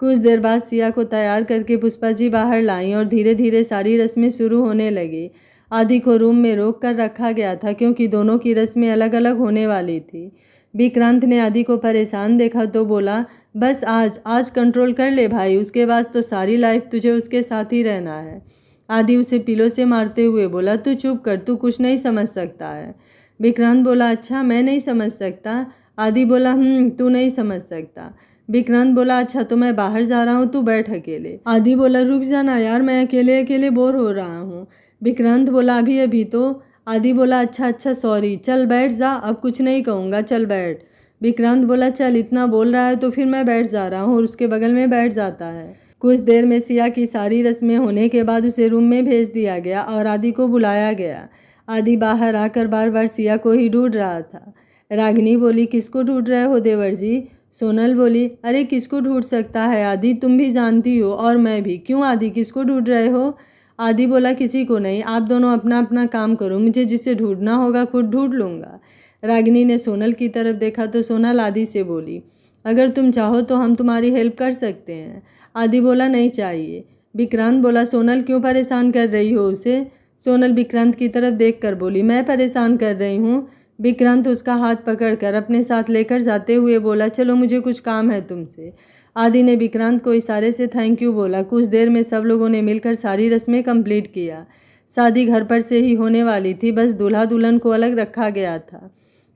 कुछ देर बाद सिया को तैयार करके पुष्पा जी बाहर लाईं और धीरे धीरे सारी रस्में शुरू होने लगी। आदि को रूम में रोक कर रखा गया था क्योंकि दोनों की रस्में अलग अलग होने वाली थी। विक्रांत ने आदि को परेशान देखा तो बोला, बस आज कंट्रोल कर ले भाई, उसके बाद तो सारी लाइफ तुझे उसके साथ ही रहना है। आदि उसे पिलो से मारते हुए बोला, तू चुप कर, तू कुछ नहीं समझ सकता है। विक्रांत बोला, अच्छा मैं नहीं समझ सकता? आदि बोला, तू नहीं समझ सकता। विक्रांत बोला, अच्छा तो मैं बाहर जा रहा हूँ, तू बैठ अकेले। आदि बोला, रुक जाना यार, मैं अकेले अकेले बोर हो रहा हूँ। विक्रांत बोला, अभी तो। आदि बोला, अच्छा सॉरी, चल बैठ जा, अब कुछ नहीं कहूँगा, चल बैठ। विक्रांत बोला, चल इतना बोल रहा है तो फिर मैं बैठ जा रहा हूँ, और उसके बगल में बैठ जाता है। कुछ देर में सिया की सारी रस्में होने के बाद उसे रूम में भेज दिया गया और आदि को बुलाया गया। आदि बाहर आकर बार बार सिया को ही ढूंढ रहा था। रागिनी बोली, किसको ढूंढ रहे हो देवर जी? सोनल बोली, अरे किसको ढूंढ सकता है आदि, तुम भी जानती हो और मैं भी। क्यों आदि, किसको ढूंढ रहे हो? आदि बोला, किसी को नहीं, आप दोनों अपना अपना काम करो, मुझे जिसे ढूंढना होगा खुद ढूंढ लूँगा। रागिनी ने सोनल की तरफ देखा तो सोनल आदि से बोली, अगर तुम चाहो तो हम तुम्हारी हेल्प कर सकते हैं। आदि बोला, नहीं चाहिए। विक्रांत बोला, सोनल क्यों परेशान कर रही हो उसे? सोनल विक्रांत की तरफ देखकर बोली, मैं परेशान कर रही हूँ? विक्रांत उसका हाथ पकड़कर अपने साथ लेकर जाते हुए बोला, चलो मुझे कुछ काम है तुमसे। आदि ने विक्रांत को इशारे से थैंक यू बोला। कुछ देर में सब लोगों ने मिलकर सारी रस्में कंप्लीट किया। शादी घर पर से ही होने वाली थी, बस दूल्हा दुल्हन को अलग रखा गया था।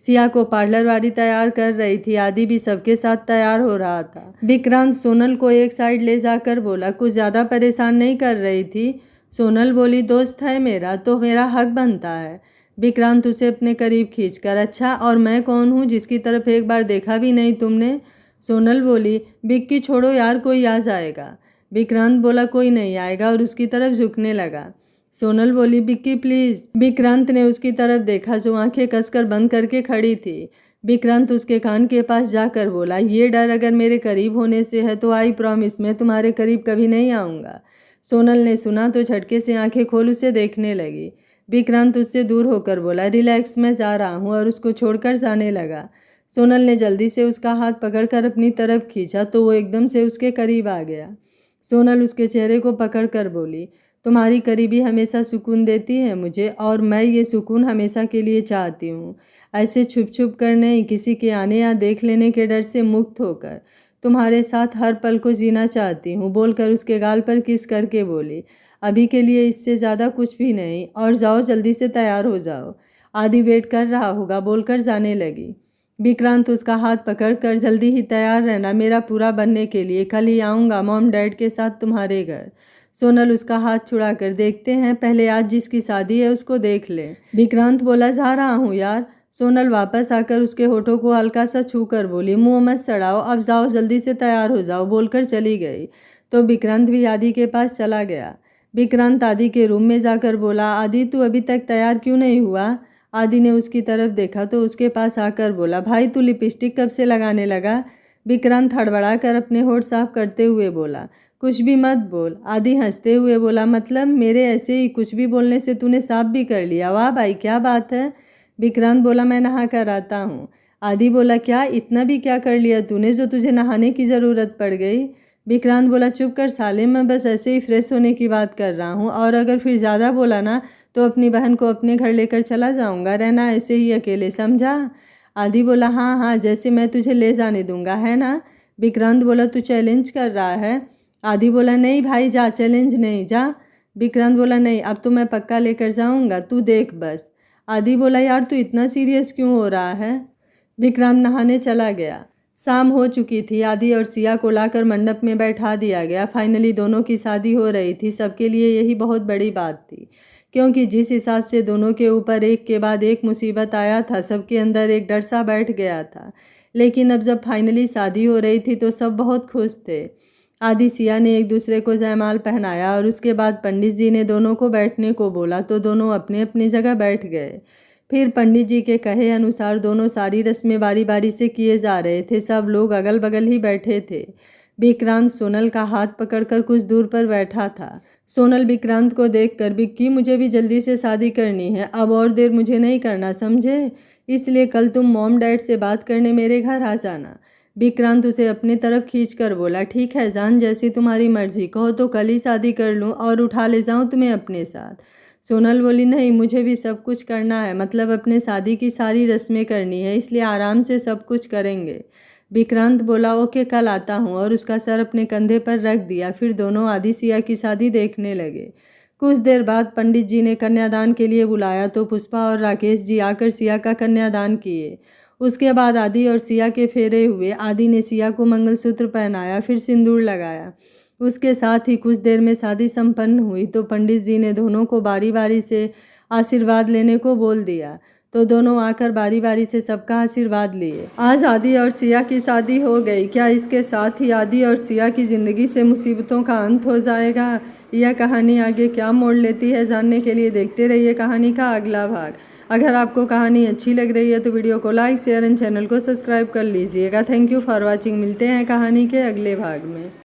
सिया को पार्लर वाली तैयार कर रही थी, आदि भी सबके साथ तैयार हो रहा था। विक्रांत सोनल को एक साइड ले जाकर बोला, कुछ ज़्यादा परेशान नहीं कर रही थी? सोनल बोली, दोस्त है मेरा तो मेरा हक बनता है। विक्रांत उसे अपने करीब खींचकर, अच्छा और मैं कौन हूँ जिसकी तरफ एक बार देखा भी नहीं तुमने? सोनल बोली, विक्की छोड़ो यार, कोई आ जाएगा। विक्रांत बोला, कोई नहीं आएगा, और उसकी तरफ झुकने लगा। सोनल बोली, विक्की प्लीज़। विक्रांत ने उसकी तरफ देखा जो आंखें कसकर बंद करके खड़ी थी। विक्रांत उसके कान के पास जाकर बोला, ये डर अगर मेरे करीब होने से है तो आई प्रॉमिस मैं तुम्हारे करीब कभी नहीं आऊँगा। सोनल ने सुना तो झटके से आंखें खोल उसे देखने लगी। विक्रांत उससे दूर होकर बोला, रिलैक्स, मैं जा रहा हूँ, और उसको छोड़कर जाने लगा। सोनल ने जल्दी से उसका हाथ पकड़कर अपनी तरफ खींचा तो वो एकदम से उसके करीब आ गया। सोनल उसके चेहरे को पकड़कर बोली, तुम्हारी करीबी हमेशा सुकून देती है मुझे, और मैं ये सुकून हमेशा के लिए चाहती हूँ। ऐसे छुप छुप कर नहीं, किसी के आने या देख लेने के डर से मुक्त होकर तुम्हारे साथ हर पल को जीना चाहती हूँ, बोलकर उसके गाल पर किस करके बोली, अभी के लिए इससे ज़्यादा कुछ भी नहीं, और जाओ जल्दी से तैयार हो जाओ, आदि वेट कर रहा होगा, बोलकर जाने लगी। विक्रांत उसका हाथ पकड़कर, जल्दी ही तैयार रहना मेरा पूरा बनने के लिए, कल ही आऊँगा मॉम डैड के साथ तुम्हारे घर। सोनल उसका हाथ छुड़ाकर, देखते हैं पहले आज जिसकी शादी है उसको देख ले। विक्रांत बोला, जा रहा हूँ यार। सोनल वापस आकर उसके होठों को हल्का सा छू कर बोली, मुँह मत सड़ाओ, अब जाओ जल्दी से तैयार हो जाओ, बोलकर चली गई। तो विक्रांत भी आदि के पास चला गया। विक्रांत आदि के रूम में जाकर बोला, आदि तू अभी तक तैयार क्यों नहीं हुआ? आदि ने उसकी तरफ देखा तो उसके पास आकर बोला, भाई तू लिपस्टिक कब से लगाने लगा? विक्रांत हड़बड़ा कर अपने होठ साफ करते हुए बोला, कुछ भी मत बोल। आदि हंसते हुए बोला, मतलब मेरे ऐसे ही कुछ भी बोलने से तूने साफ भी कर लिया, वाह भाई क्या बात है। विक्रांत बोला, मैं नहा कर आता हूँ। आदि बोला, क्या इतना भी क्या कर लिया तूने जो तुझे नहाने की ज़रूरत पड़ गई? विक्रांत बोला, चुप कर साले, मैं बस ऐसे ही फ्रेश होने की बात कर रहा हूँ, और अगर फिर ज़्यादा बोला ना तो अपनी बहन को अपने घर लेकर चला जाऊँगा, रहना ऐसे ही अकेले, समझा? आदि बोला, हाँ हाँ, जैसे मैं तुझे ले जाने दूंगा, है ना? विक्रांत बोला, तू चैलेंज कर रहा है? आदि बोला, नहीं भाई जा, चैलेंज नहीं, जा। विक्रांत बोला, नहीं अब तो मैं पक्का लेकर जाऊंगा, तू देख बस। आदि बोला, यार तू इतना सीरियस क्यों हो रहा है? विक्रांत नहाने चला गया। शाम हो चुकी थी। आदि और सिया को लाकर मंडप में बैठा दिया गया। फाइनली दोनों की शादी हो रही थी। सबके लिए यही बहुत बड़ी बात थी, क्योंकि जिस हिसाब से दोनों के ऊपर एक के बाद एक मुसीबत आया था, सबके अंदर एक डर सा बैठ गया था। लेकिन अब जब फाइनली शादी हो रही थी तो सब बहुत खुश थे। आदि सिया ने एक दूसरे को जयमाल पहनाया और उसके बाद पंडित जी ने दोनों को बैठने को बोला तो दोनों अपनी अपनी जगह बैठ गए। फिर पंडित जी के कहे अनुसार दोनों सारी रस्में बारी बारी से किए जा रहे थे। सब लोग अगल बगल ही बैठे थे। विक्रांत सोनल का हाथ पकड़कर कुछ दूर पर बैठा था। सोनल विक्रांत को देखकर, विक्की मुझे भी जल्दी से शादी करनी है, अब और देर मुझे नहीं करना, समझे? इसलिए कल तुम मॉम डैड से बात करने मेरे घर आ जाना। विक्रांत उसे अपनी तरफ खींचकर बोला, ठीक है जान, जैसी तुम्हारी मर्जी, कहो तो कल ही शादी कर लूँ और उठा ले जाऊँ तुम्हें अपने साथ। सोनल बोली, नहीं मुझे भी सब कुछ करना है, मतलब अपने शादी की सारी रस्में करनी है, इसलिए आराम से सब कुछ करेंगे। विक्रांत बोला, ओके कल आता हूँ, और उसका सर अपने कंधे पर रख दिया। फिर दोनों आदि सिया की शादी देखने लगे। कुछ देर बाद पंडित जी ने कन्यादान के लिए बुलाया तो पुष्पा और राकेश जी आकर सिया का कन्यादान किए। उसके बाद आदि और सिया के फेरे हुए। आदि ने सिया को मंगलसूत्र पहनाया, फिर सिंदूर लगाया। उसके साथ ही कुछ देर में शादी संपन्न हुई तो पंडित जी ने दोनों को बारी बारी से आशीर्वाद लेने को बोल दिया, तो दोनों आकर बारी बारी से सबका आशीर्वाद लिए। आज आदि और सिया की शादी हो गई। क्या इसके साथ ही आदि और सिया की ज़िंदगी से मुसीबतों का अंत हो जाएगा? यह कहानी आगे क्या मोड़ लेती है, जानने के लिए देखते रहिए कहानी का अगला भाग। अगर आपको कहानी अच्छी लग रही है तो वीडियो को लाइक, शेयर एंड चैनल को सब्सक्राइब कर लीजिएगा। Thank you for watching. मिलते हैं कहानी के अगले भाग में।